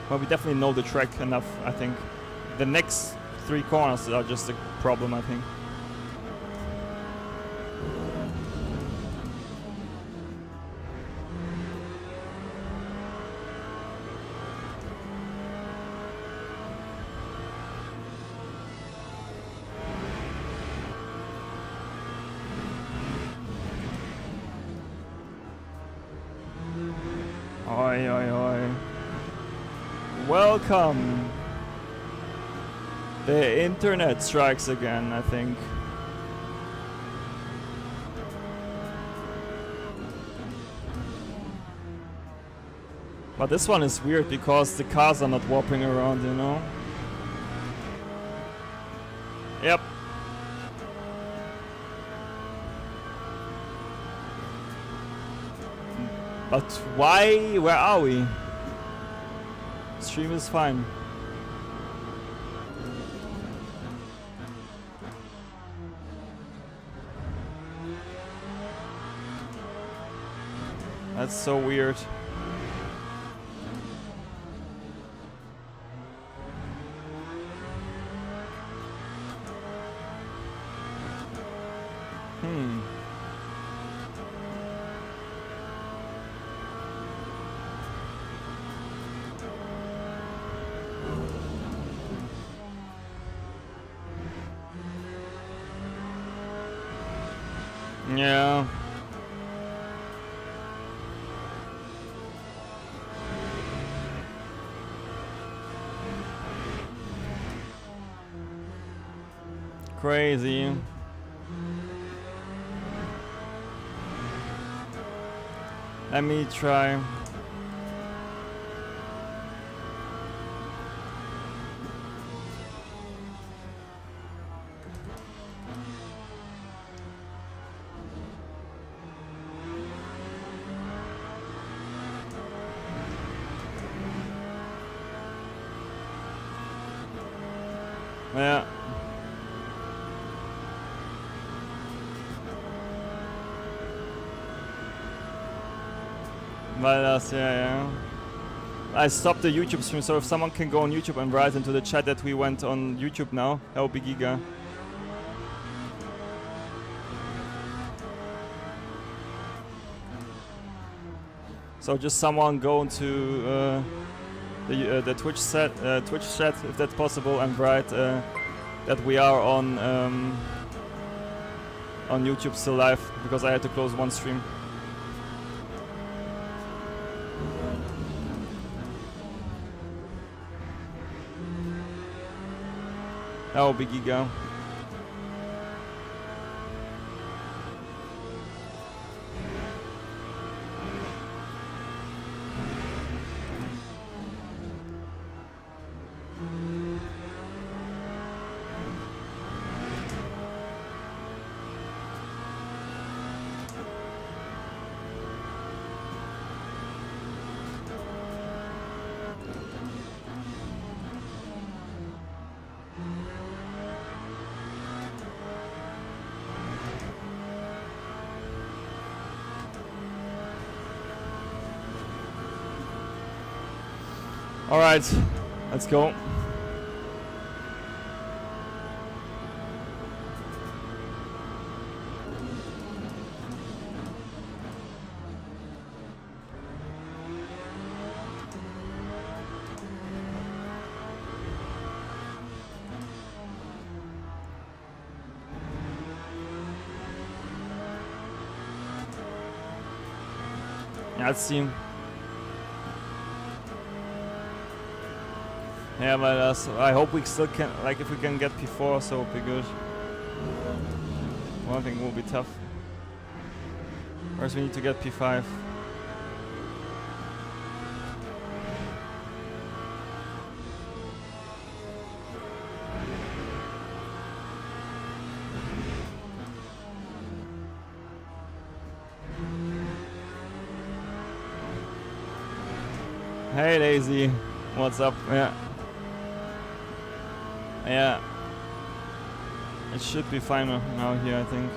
Well, we definitely know the track enough, I think. The next 3 corners are just a problem, I think. Oi, oi, oi. Welcome. The internet strikes again, I think. But this one is weird because the cars are not warping around, you know? Yep. But why? Where are we? Stream is fine. That's so weird. Yeah. Crazy. Let me try. Yeah. But yeah. I stopped the YouTube stream, so if someone can go on YouTube and write into the chat that we went on YouTube now, that would be giga. So just someone go into the Twitch chat if that's possible, and write that we are on YouTube still live, because I had to close one stream. That would be giga. Alright, let's go. Yeah, let's see. Yeah, but I hope we still can, like, if we can get P4, so it'll be good. One thing will be tough. First we need to get P5. Hey Daisy, what's up? Yeah. Yeah. It should be fine now here, I think.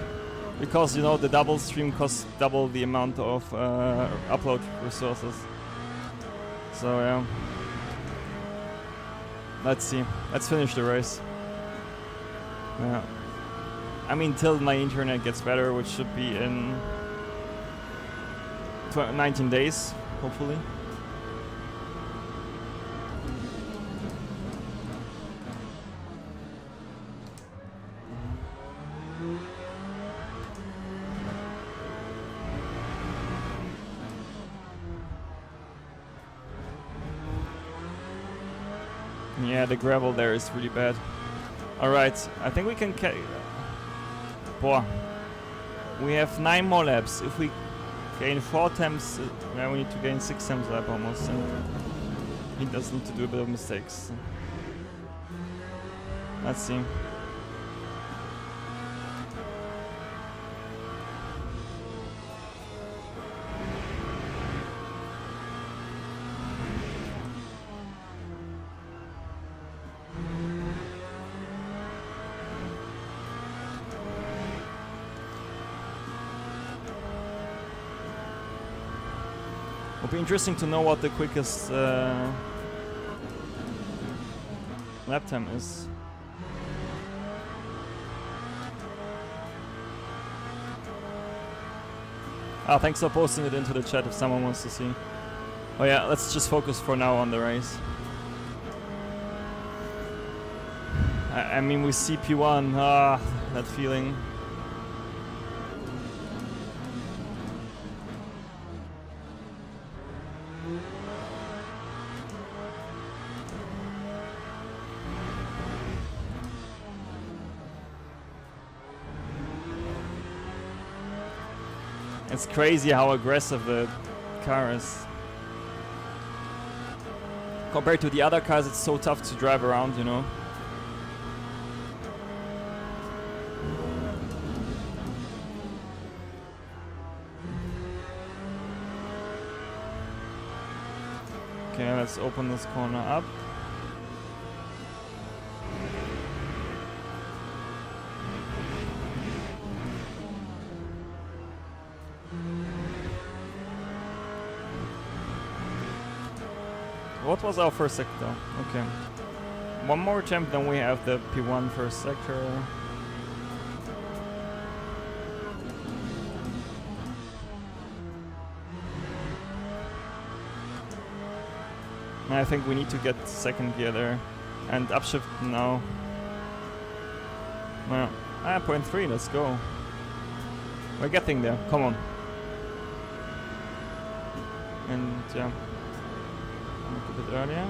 Because, you know, the double stream costs double the amount of upload resources. So, yeah. Let's see. Let's finish the race. Yeah. I mean, till my internet gets better, which should be in 19 days, hopefully. Yeah, the gravel there is really bad. Alright, I think we can boah. We have 9 more laps. If we gain 4 times, yeah, we need to gain 6 times lap almost. And he does need to do a bit of mistakes. Let's see. It'll be interesting to know what the quickest lap time is. Ah, thanks for posting it into the chat if someone wants to see. Oh yeah, let's just focus for now on the race. I mean, we see P1, that feeling. It's crazy how aggressive the car is. Compared to the other cars, it's so tough to drive around, you know. Okay, let's open this corner up. What was our first sector? Okay. One more attempt, then we have the P1 first sector. I think we need to get second gear there. And upshift now. Well, 0.3, let's go. We're getting there, come on. And yeah. A bit earlier.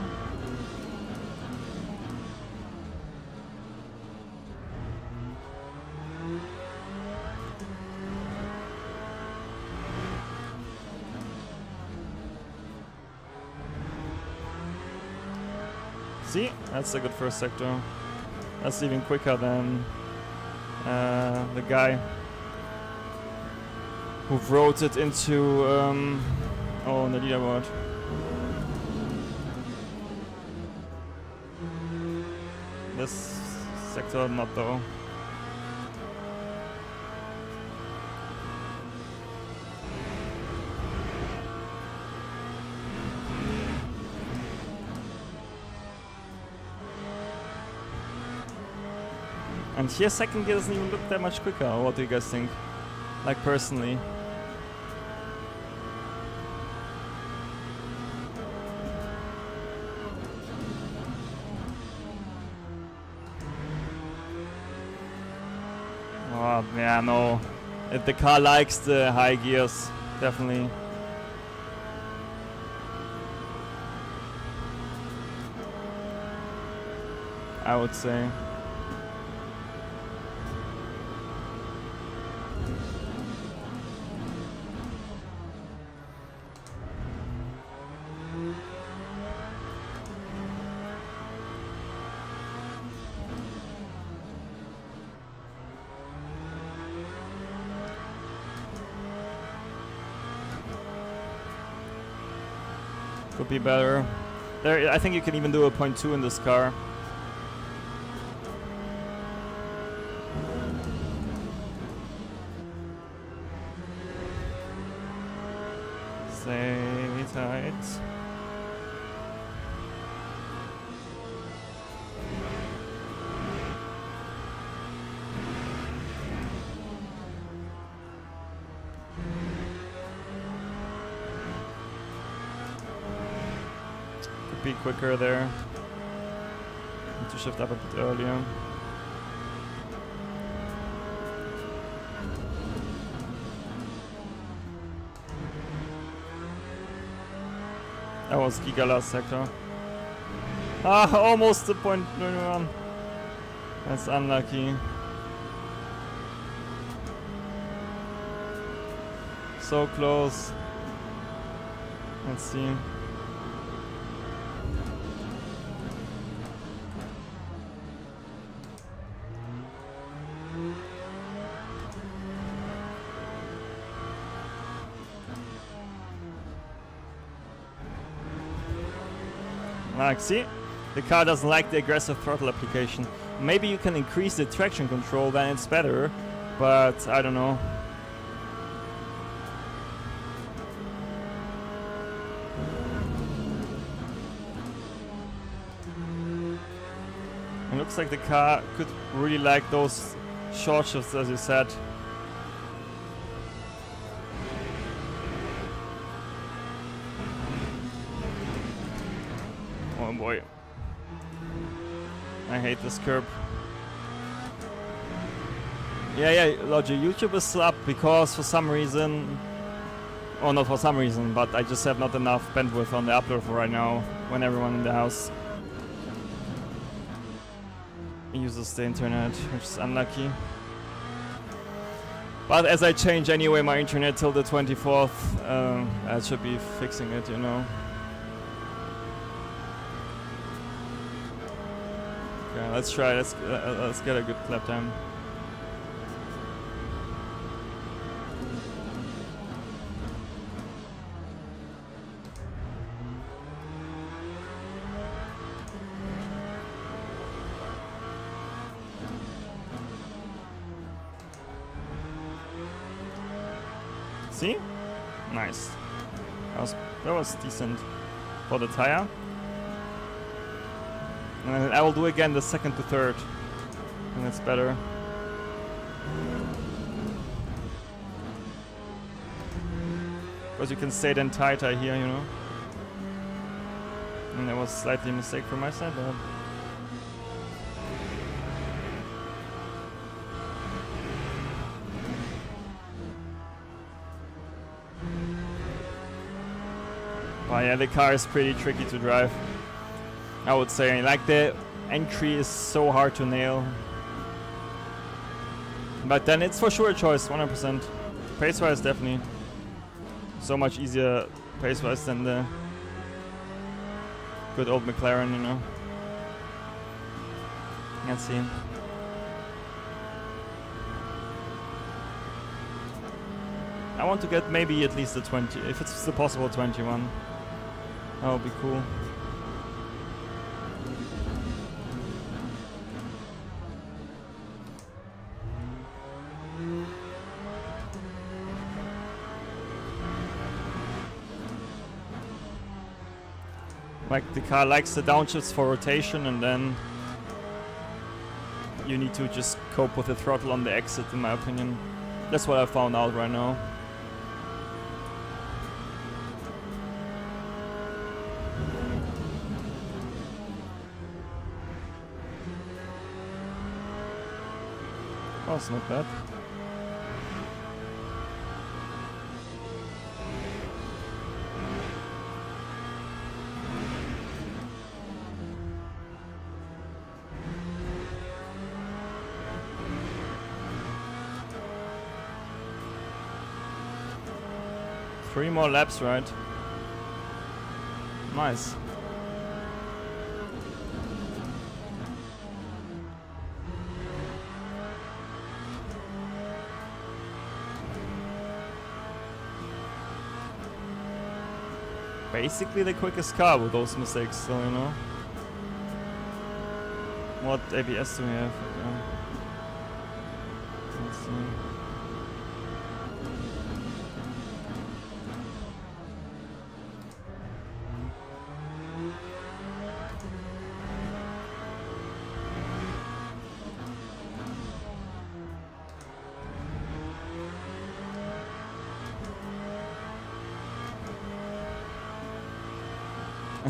See, that's a good first sector. That's even quicker than the guy who wrote it into oh, the leaderboard. This sector, not though. And here second gear doesn't even look that much quicker. What do you guys think? Like personally. Oh, yeah, no. The car likes the high gears, definitely. I would say. Could be better. There, I think you can even do a 0.2 in this car. Stay tight. Be quicker there. Need to shift up a bit earlier. That was Giga last sector. Ah, almost the 0.21. That's unlucky. So close. Let's see. Like, see? The car doesn't like the aggressive throttle application. Maybe you can increase the traction control, then it's better. But, I don't know. It looks like the car could really like those short shifts, as you said. Oh boy. I hate this curb. Yeah, Logi, YouTube is up because for some reason... Oh, not for some reason, but I just have not enough bandwidth on the upload for right now when everyone in the house uses the internet, which is unlucky. But as I change anyway my internet till the 24th, I should be fixing it, you know. Okay, let's try. Let's get a good lap time. See? Nice. That was decent for the tire. And I will do again the second to third. And it's better. Because you can stay then tighter here, you know. And that was slightly a mistake from my side, but oh yeah, the car is pretty tricky to drive, I would say. Like, the entry is so hard to nail. But then it's for sure a choice, 100%. Pace-wise, definitely. So much easier pace-wise than the good old McLaren, you know. Let's see. I want to get maybe at least a 20, if it's the possible 21. That would be cool. Like, the car likes the downshifts for rotation, and then you need to just cope with the throttle on the exit, in my opinion. That's what I found out right now. Oh, it's not bad. Three more laps, right? Nice. Basically the quickest car with those mistakes, so you know. What ABS do we have? Let's see.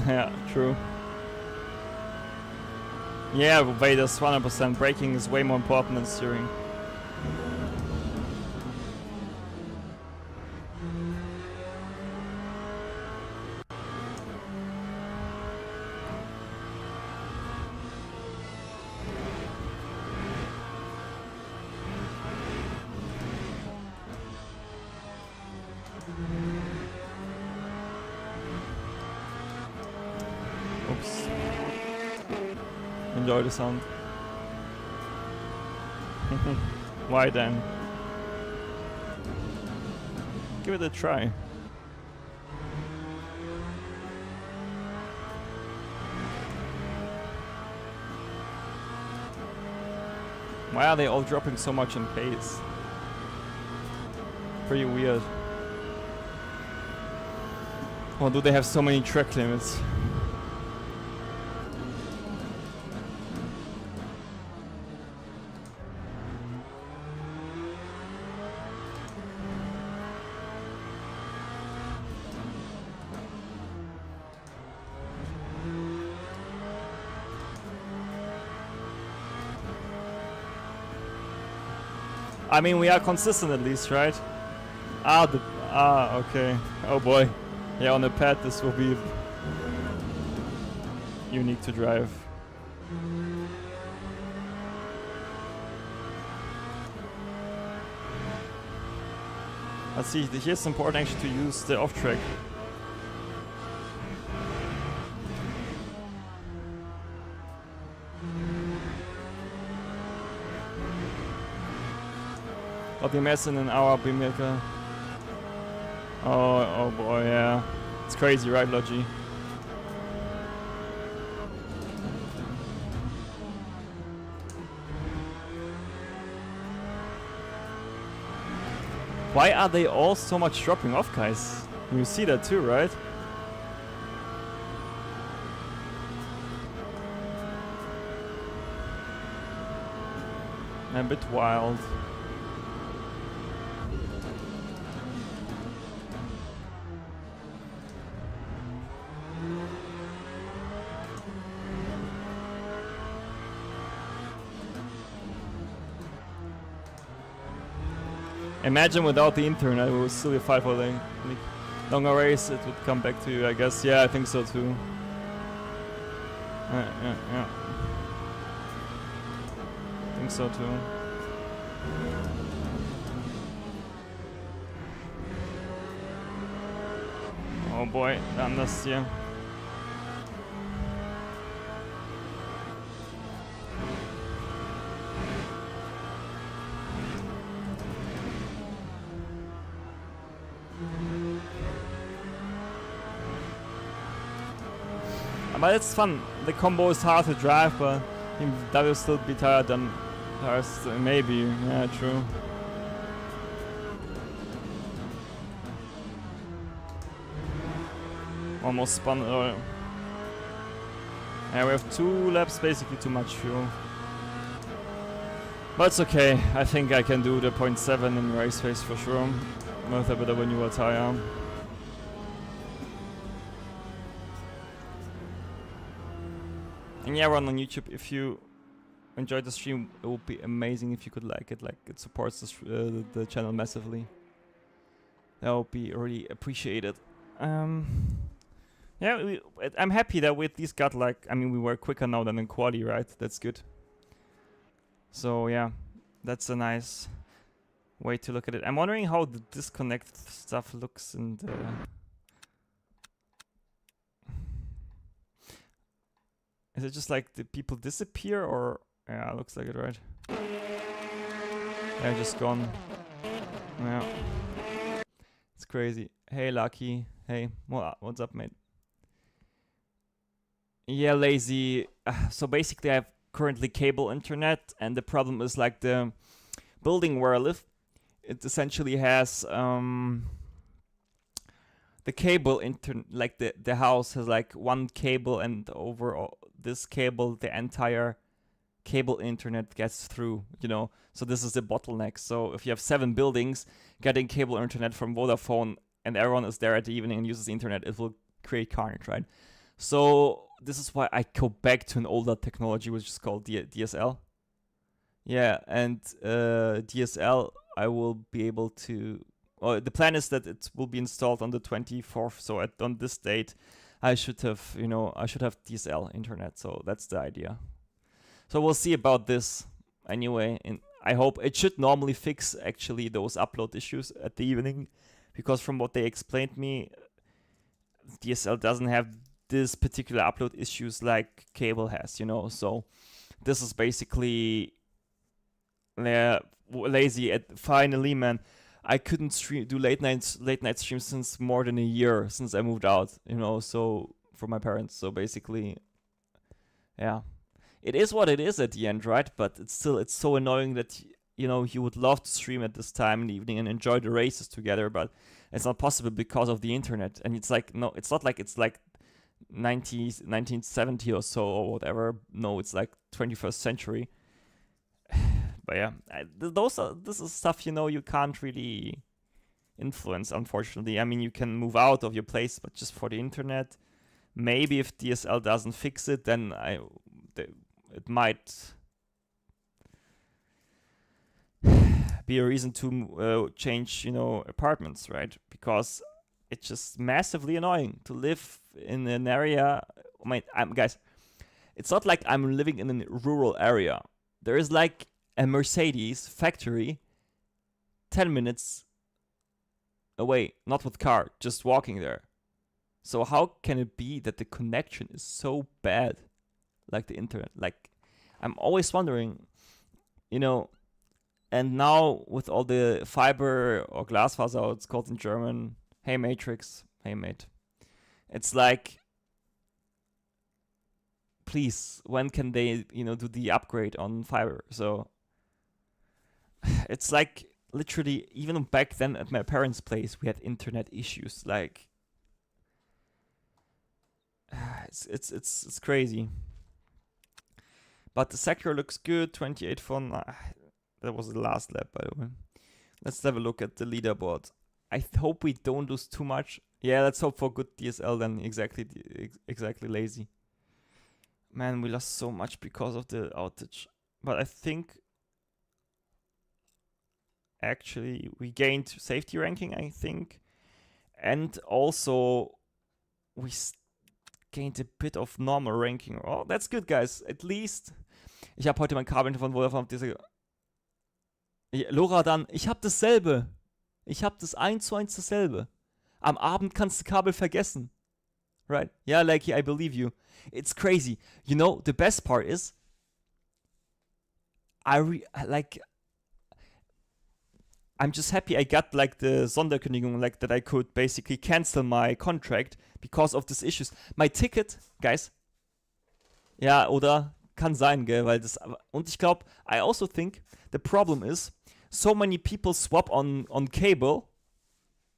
Yeah, true. Yeah, wait, that's 100%. Braking is way more important than steering. Oops. Enjoy the sound. Why then? Give it a try. Why are they all dropping so much in pace? Pretty weird. Or do they have so many track limits? I mean, we are consistent at least, right? Okay. Oh boy. Yeah, on the pad this will be unique to drive. Let's see, here's important actually to use the off-track. Got the mess in an hour, Bimilka. Oh boy, yeah. It's crazy, right, Logi? Why are they all so much dropping off, guys? You see that too, right? A bit wild. Imagine without the internet, we would still be 5 for the longer race. It would come back to you, I guess. Yeah, I think so too. Yeah. I think so too. Oh boy, anders hier. But it's fun. The combo is hard to drive, but that will still be tired than ours. Maybe. Yeah, true. Almost spun. Yeah, we have 2 laps, basically too much fuel. But it's okay. I think I can do the 0.7 in race pace for sure. With a bit of a newer tire. And yeah, run on YouTube. If you enjoyed the stream, it would be amazing if you could like it. Like, it supports the channel massively. That would be really appreciated. Yeah, I'm happy that we at least got like, I mean, we were quicker now than in quali, right? That's good. So yeah, that's a nice way to look at it. I'm wondering how the disconnect stuff looks in the... Is it just like the people disappear, or... Yeah, looks like it, right? Yeah, just gone. Yeah. It's crazy. Hey, Lucky. Hey, what's up, mate? Yeah, lazy. So basically I have currently cable internet, and the problem is like the building where I live, it essentially has the cable like the house has like one cable, and over this cable the entire cable internet gets through, you know. So this is the bottleneck. So if you have 7 buildings getting cable internet from Vodafone and everyone is there at the evening and uses the internet, it will create carnage, right? So this is why I go back to an older technology which is called DSL. Yeah, and DSL I will be able to... the plan is that it will be installed on the 24th, so on this date I should have, you know, I should have DSL internet, so that's the idea. So we'll see about this anyway, and I hope it should normally fix actually those upload issues at the evening, because from what they explained me, DSL doesn't have this particular upload issues like cable has, you know. So this is basically lazy. Finally, man, I couldn't do late night streams since more than a year since I moved out, you know. So from my parents. So basically, yeah. It is what it is at the end, right? But it's so annoying that, you know, you would love to stream at this time in the evening and enjoy the races together, but it's not possible because of the internet. And it's like, no, it's not like it's like 1970 or so or whatever. No, it's like 21st century. But yeah, this is stuff, you know, you can't really influence, unfortunately. I mean, you can move out of your place, but just for the internet. Maybe if DSL doesn't fix it, then it might be a reason to change, you know, apartments, right? Because it's just massively annoying to live in an area. Guys, it's not like I'm living in a rural area. There is like a Mercedes factory 10 minutes away, not with car, just walking there. So how can it be that the connection is so bad, like the internet? Like, I'm always wondering, you know. And now with all the fiber or Glasfaser, it's called in German, hey Matrix, hey mate. It's like, please, when can they, do the upgrade on fiber? So it's like literally, even back then at my parents' place, we had internet issues. Like, it's crazy. But the sector looks good. 28 fun. That was the last lap, by the way. Let's have a look at the leaderboard. I hope we don't lose too much. Yeah, let's hope for good DSL then. Exactly lazy. Man, we lost so much because of the outage. But I think actually we gained safety ranking, I think. And also we gained a bit of normal ranking. Oh, that's good, guys. At least. Ich habe heute mein Kabel von Vodafone auf diese... Lora dann, ich habe dasselbe. Ich habe das 1:1 dasselbe. Am Abend kannst du Kabel vergessen. Right? Yeah, Lucky, I believe you. It's crazy. You know, the best part is, I'm just happy I got like the Sonderkündigung, like that I could basically cancel my contract because of these issues. My ticket, guys. Ja, oder? Kann sein, gell, weil das... Und ich glaube, I also think the problem is, so many people swap on cable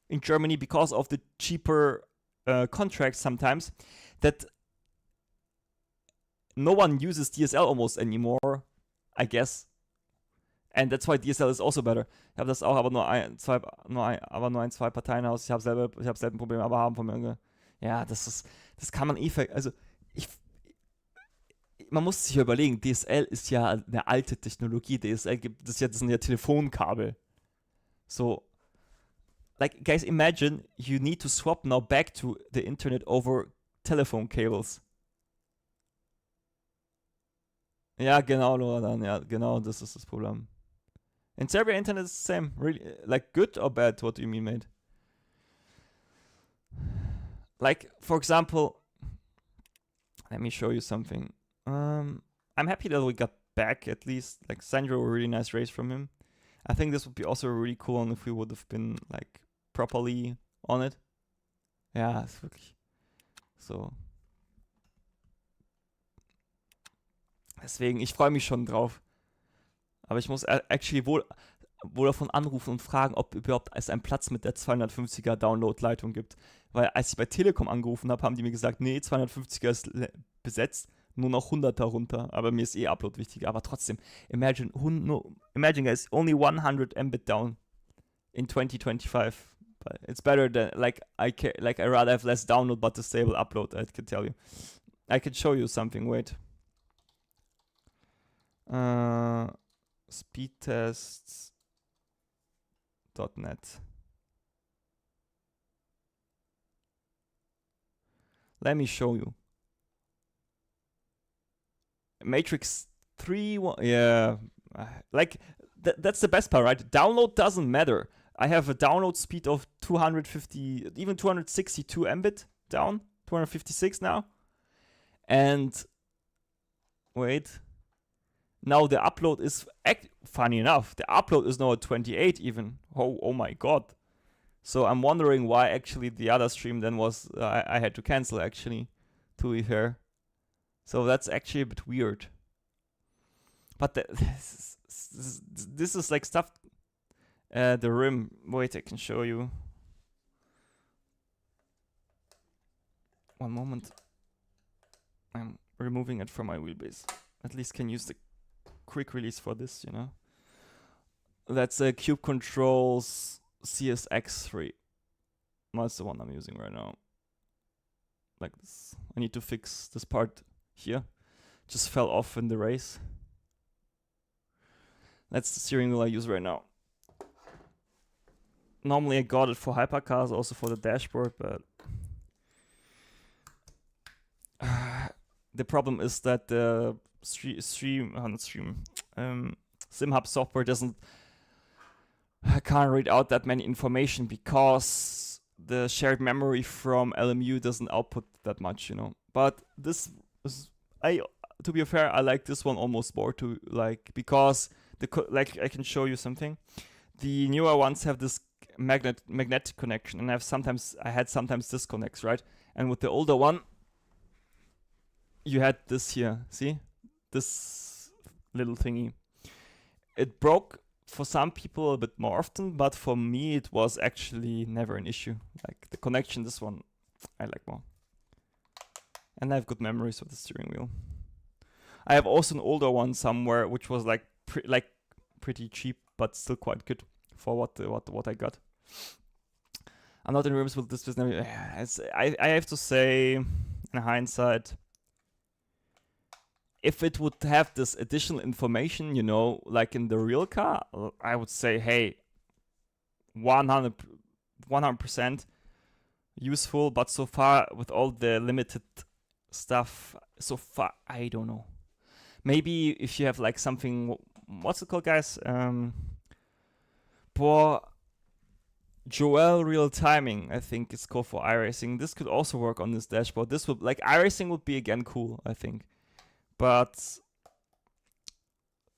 in Germany because of the cheaper contracts sometimes, that no one uses DSL almost anymore, I guess. And that's why DSL is also better. Ich habe das auch, aber nur ein, zwei Parteien-Haus. Ich habe selber ein Problem, aber haben von mir. Ja, das kann man also man muss sich überlegen, DSL ist ja eine alte Technologie. DSL gibt es ja, das sind ja Telefonkabel. So, like, guys, imagine you need to swap now back to the internet over telephone cables. Ja, genau, Laura, dann, ja, genau, das ist das Problem. In Serbia, internet is the same. Really, like, good or bad? What do you mean, mate? Like, for example, let me show you something. I'm happy that we got back at least. Like, Sandro, a really nice race from him. I think this would be also really cool if we would have been like properly on it. Ja, ist wirklich so. Deswegen, ich freue mich schon drauf. Aber ich muss actually wohl davon anrufen und fragen, ob überhaupt es einen Platz mit der 250er Download-Leitung gibt. Weil als ich bei Telekom angerufen habe, haben die mir gesagt, nee, 250er ist besetzt, nur noch 100er runter. Aber mir ist Upload wichtiger. Aber trotzdem, imagine guys, only 100 Mbit down in 2025. But it's better than, I rather have less download but a stable upload, I can tell you. I can show you something, wait. Speedtests.net. Let me show you. Matrix 3, yeah. Like, that's the best part, right? Download doesn't matter. I have a download speed of 250, even 262 Mbit down, 256 now. And, wait. Now the upload is, funny enough, the upload is now at 28 even. Oh my god. So I'm wondering why actually the other stream then was, I had to cancel actually, to be fair. So that's actually a bit weird. But this is like stuff, the rim, wait, I can show you. One moment. I'm removing it from my wheelbase. At least can use the quick release for this, you know. That's a Cube Controls CSX3. That's the one I'm using right now. Like this. I need to fix this part here. Just fell off in the race. That's the steering wheel I use right now. Normally I got it for hypercars, also for the dashboard, but the problem is that the SimHub software doesn't I can't read out that many information because the shared memory from LMU doesn't output that much, you know. But this is, to be fair, I like this one almost more to like, because like I can show you something. The newer ones have this magnetic connection, and I had sometimes disconnects, right? And with the older one, you had this here, see, this little thingy. It broke for some people a bit more often, but for me it was actually never an issue. Like the connection, this one I like more, and I have good memories of the steering wheel. I have also an older one somewhere, which was like pretty cheap, but still quite good for what I got. I'm not in rooms with this business. I have to say, in hindsight, if it would have this additional information, you know, like in the real car, I would say, hey, 100% useful. But so far, with all the limited stuff, so far, I don't know. Maybe if you have like something, what's it called, guys? Joel real timing, I think it's called for iRacing. This could also work on this dashboard. This would, like, iRacing would be again cool, I think. But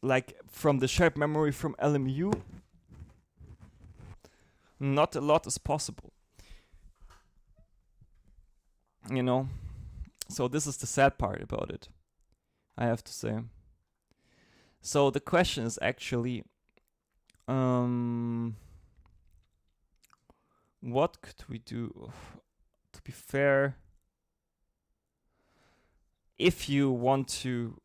like from the shared memory from LMU, not a lot is possible. You know? So this is the sad part about it, I have to say. So the question is actually, what could we do? To be fair, if you want to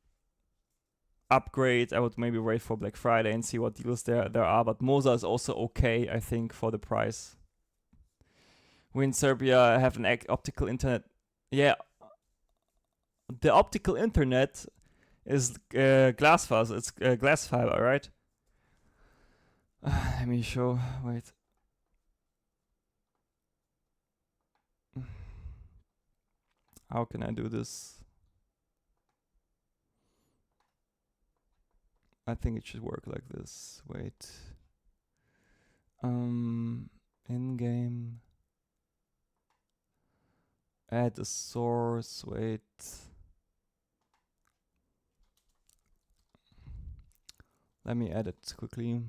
upgrade, I would maybe wait for Black Friday and see what deals there are. But Moza is also okay, I think, for the price. We in Serbia have an optical internet. Yeah, the optical internet is Glasfaser. It's glass fiber, right? Let me show. Wait. How can I do this? I think it should work like this. Wait. In-game. Add a source. Wait. Let me add it quickly.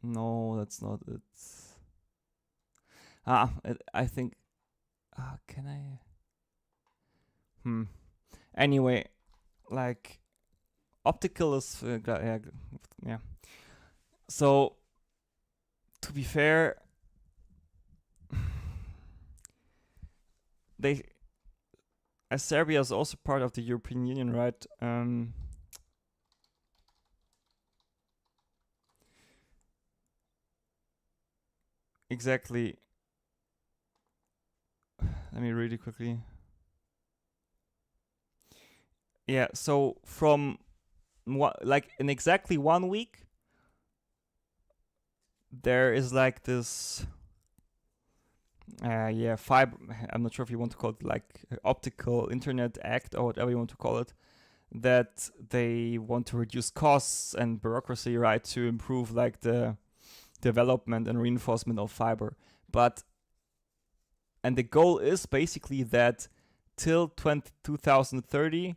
No, that's not it. I think. Can I? Anyway, like, optical is yeah. So, to be fair, Serbia is also part of the European Union, right? Exactly. Let me read it quickly. Yeah, so from in exactly 1 week, there is like this fiber, I'm not sure if you want to call it like optical internet act or whatever you want to call it, that they want to reduce costs and bureaucracy, right, to improve like the development and reinforcement of fiber. And the goal is basically that till 2030,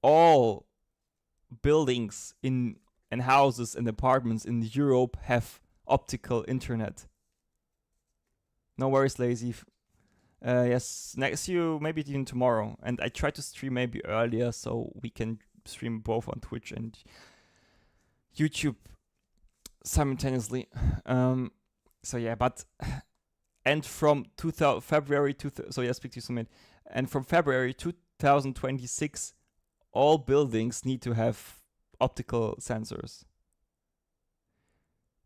all buildings and houses and apartments in Europe have optical internet. No worries, Lazy. Yes, next you maybe even tomorrow. And I try to stream maybe earlier so we can stream both on Twitch and YouTube simultaneously. So yeah, but and from February speak to you soon. And from February 2026, all buildings need to have optical sensors.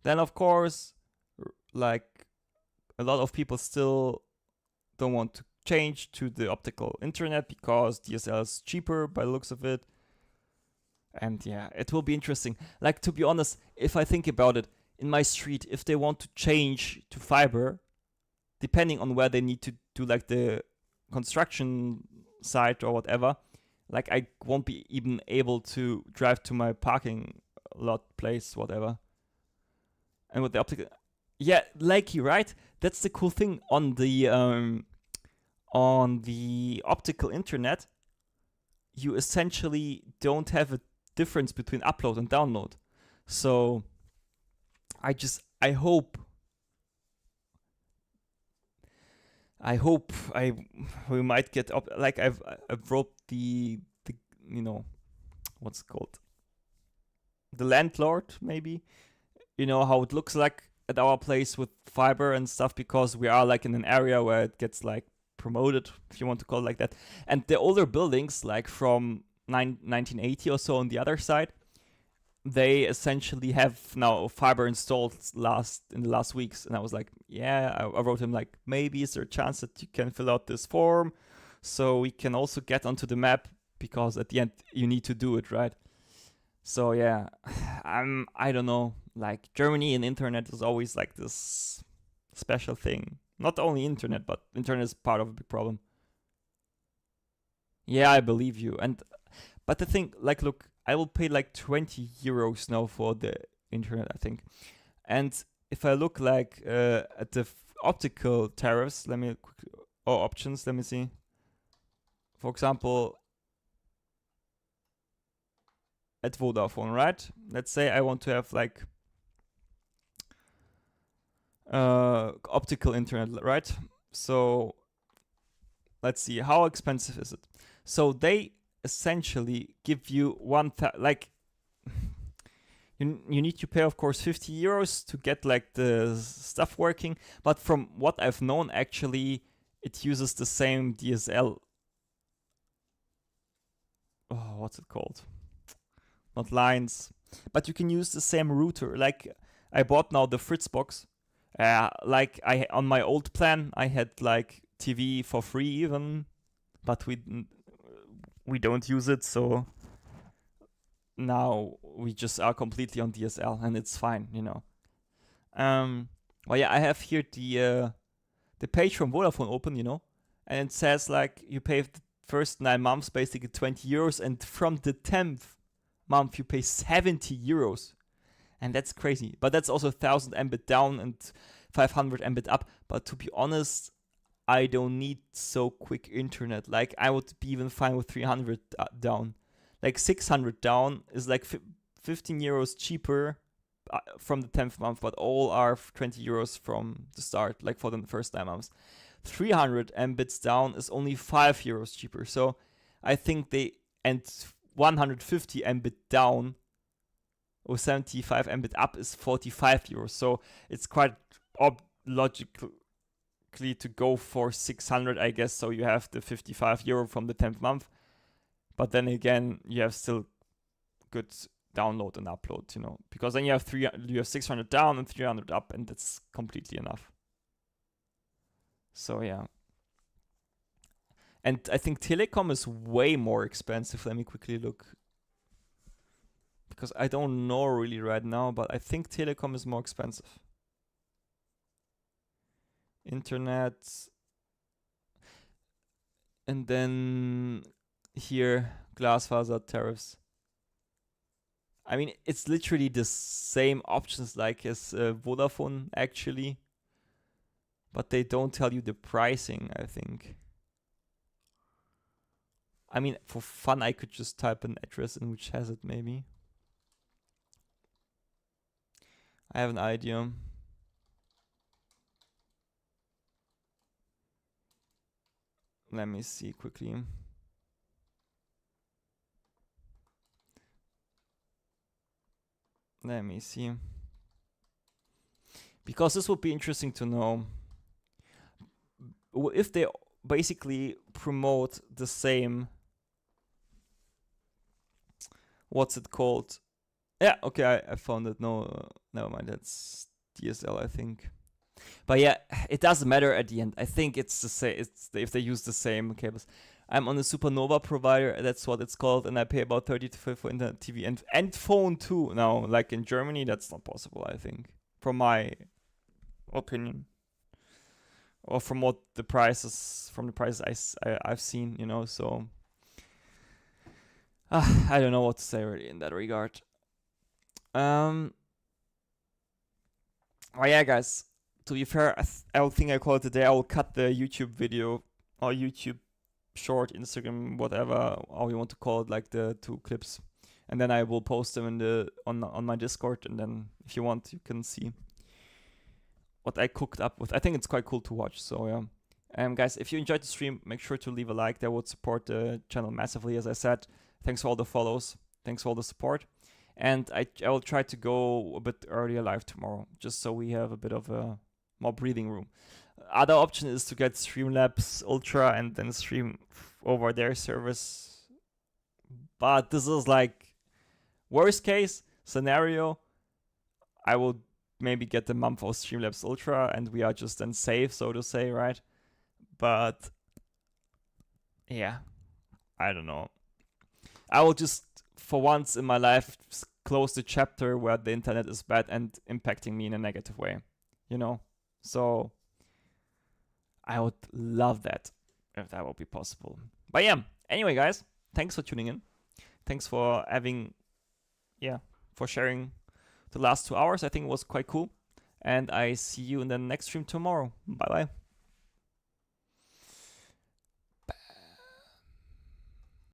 Then of course, like, a lot of people still don't want to change to the optical internet because DSL is cheaper by the looks of it. And yeah, it will be interesting. Like, to be honest, if I think about it, in my street, if they want to change to fiber, depending on where they need to do like the construction site or whatever, like I won't be even able to drive to my parking lot place, whatever. And with the optical, yeah, likey, right? That's the cool thing on the optical internet. You essentially don't have a difference between upload and download. So I hope we might get up. Like I've wrote the you know, what's it called, the landlord, maybe, you know, how it looks like at our place with fiber and stuff, because we are like in an area where it gets like promoted, if you want to call it like that. And the older buildings, like from 1980 or so on the other side, they essentially have now fiber installed in the last weeks. And I was like, yeah, I wrote him like, maybe is there a chance that you can fill out this form so we can also get onto the map, because at the end you need to do it, right? So yeah, I don't know, like Germany and internet is always like this special thing. Not only internet, but internet is part of a big problem. Yeah, I believe you. But the thing, like, look, I will pay like 20 euros now for the internet, I think. And if I look like at the optical tariffs, or options, let me see. For example, at Vodafone, right? Let's say I want to have like optical internet, right? So let's see, how expensive is it? So they essentially give you you need to pay, of course, 50 euros to get like the stuff working. But from what I've known, actually, it uses the same DSL. Oh, what's it called? Not lines, but you can use the same router. Like I bought now the Fritz box. Like on my old plan, I had like TV for free even, but we don't use it, so now we just are completely on DSL, and it's fine, you know. Well, yeah, I have here the page from Vodafone open, you know, and it says like you pay the first 9 months basically 20 euros, and from the 10th month you pay 70 euros. And that's crazy. But that's also 1000 Mbit down and 500 Mbit up. But to be honest, I don't need so quick internet. Like I would be even fine with 300 down. Like 600 down is like 15 euros cheaper from the 10th month, but all are 20 euros from the start, like for the first 9 months. 300 Mbits down is only 5 euros cheaper. So I think and 150 Mbit down or 75 Mbit up is 45 euros. So it's quite logically to go for 600, I guess. So you have the 55 euro from the 10th month. But then again, you have still good download and upload, you know, because then you have 600 down and 300 up, and that's completely enough. So yeah. And I think Telecom is way more expensive. Let me quickly look, because I don't know really right now, but I think Telecom is more expensive. Internet. And then here, Glasfaser tariffs. I mean, it's literally the same options like as Vodafone, actually. But they don't tell you the pricing, I think. I mean, for fun, I could just type an address in which has it, maybe. I have an idea. Let me see quickly. Let me see. Because this would be interesting to know. If they basically promote the same... What's it called? Yeah, okay, I found it. No, never mind. That's DSL, I think. But yeah, it doesn't matter at the end. I think it's the same. If they use the same cables. I'm on a Supernova provider. That's what it's called, and I pay about 30 to 50 for internet, TV, and phone too. Now, like in Germany, that's not possible, I think, from my opinion. or from the prices I've seen, you know. So I don't know what to say really in that regard. Oh yeah, guys. To be fair, I don't think I call it today. I will cut the YouTube video or YouTube short, Instagram, whatever, how you want to call it, like the 2 clips, and then I will post them in on my Discord. And then if you want, you can see what I cooked up with. I think it's quite cool to watch. So yeah, guys, if you enjoyed the stream, make sure to leave a like. That would support the channel massively. As I said, thanks for all the follows, thanks for all the support, and I will try to go a bit earlier live tomorrow, just so we have a bit of a more breathing room. Other option is to get Streamlabs Ultra and then stream over their service, but this is like worst case scenario. I will maybe get the month of Streamlabs Ultra and we are just then safe, so to say, right? But yeah, I don't know. I will just, for once in my life, close the chapter where the internet is bad and impacting me in a negative way, you know? So I would love that if that would be possible. But yeah, anyway, guys, thanks for tuning in. Thanks for for sharing the last 2 hours. I think it was quite cool. And I see you in the next stream tomorrow. Bye-bye.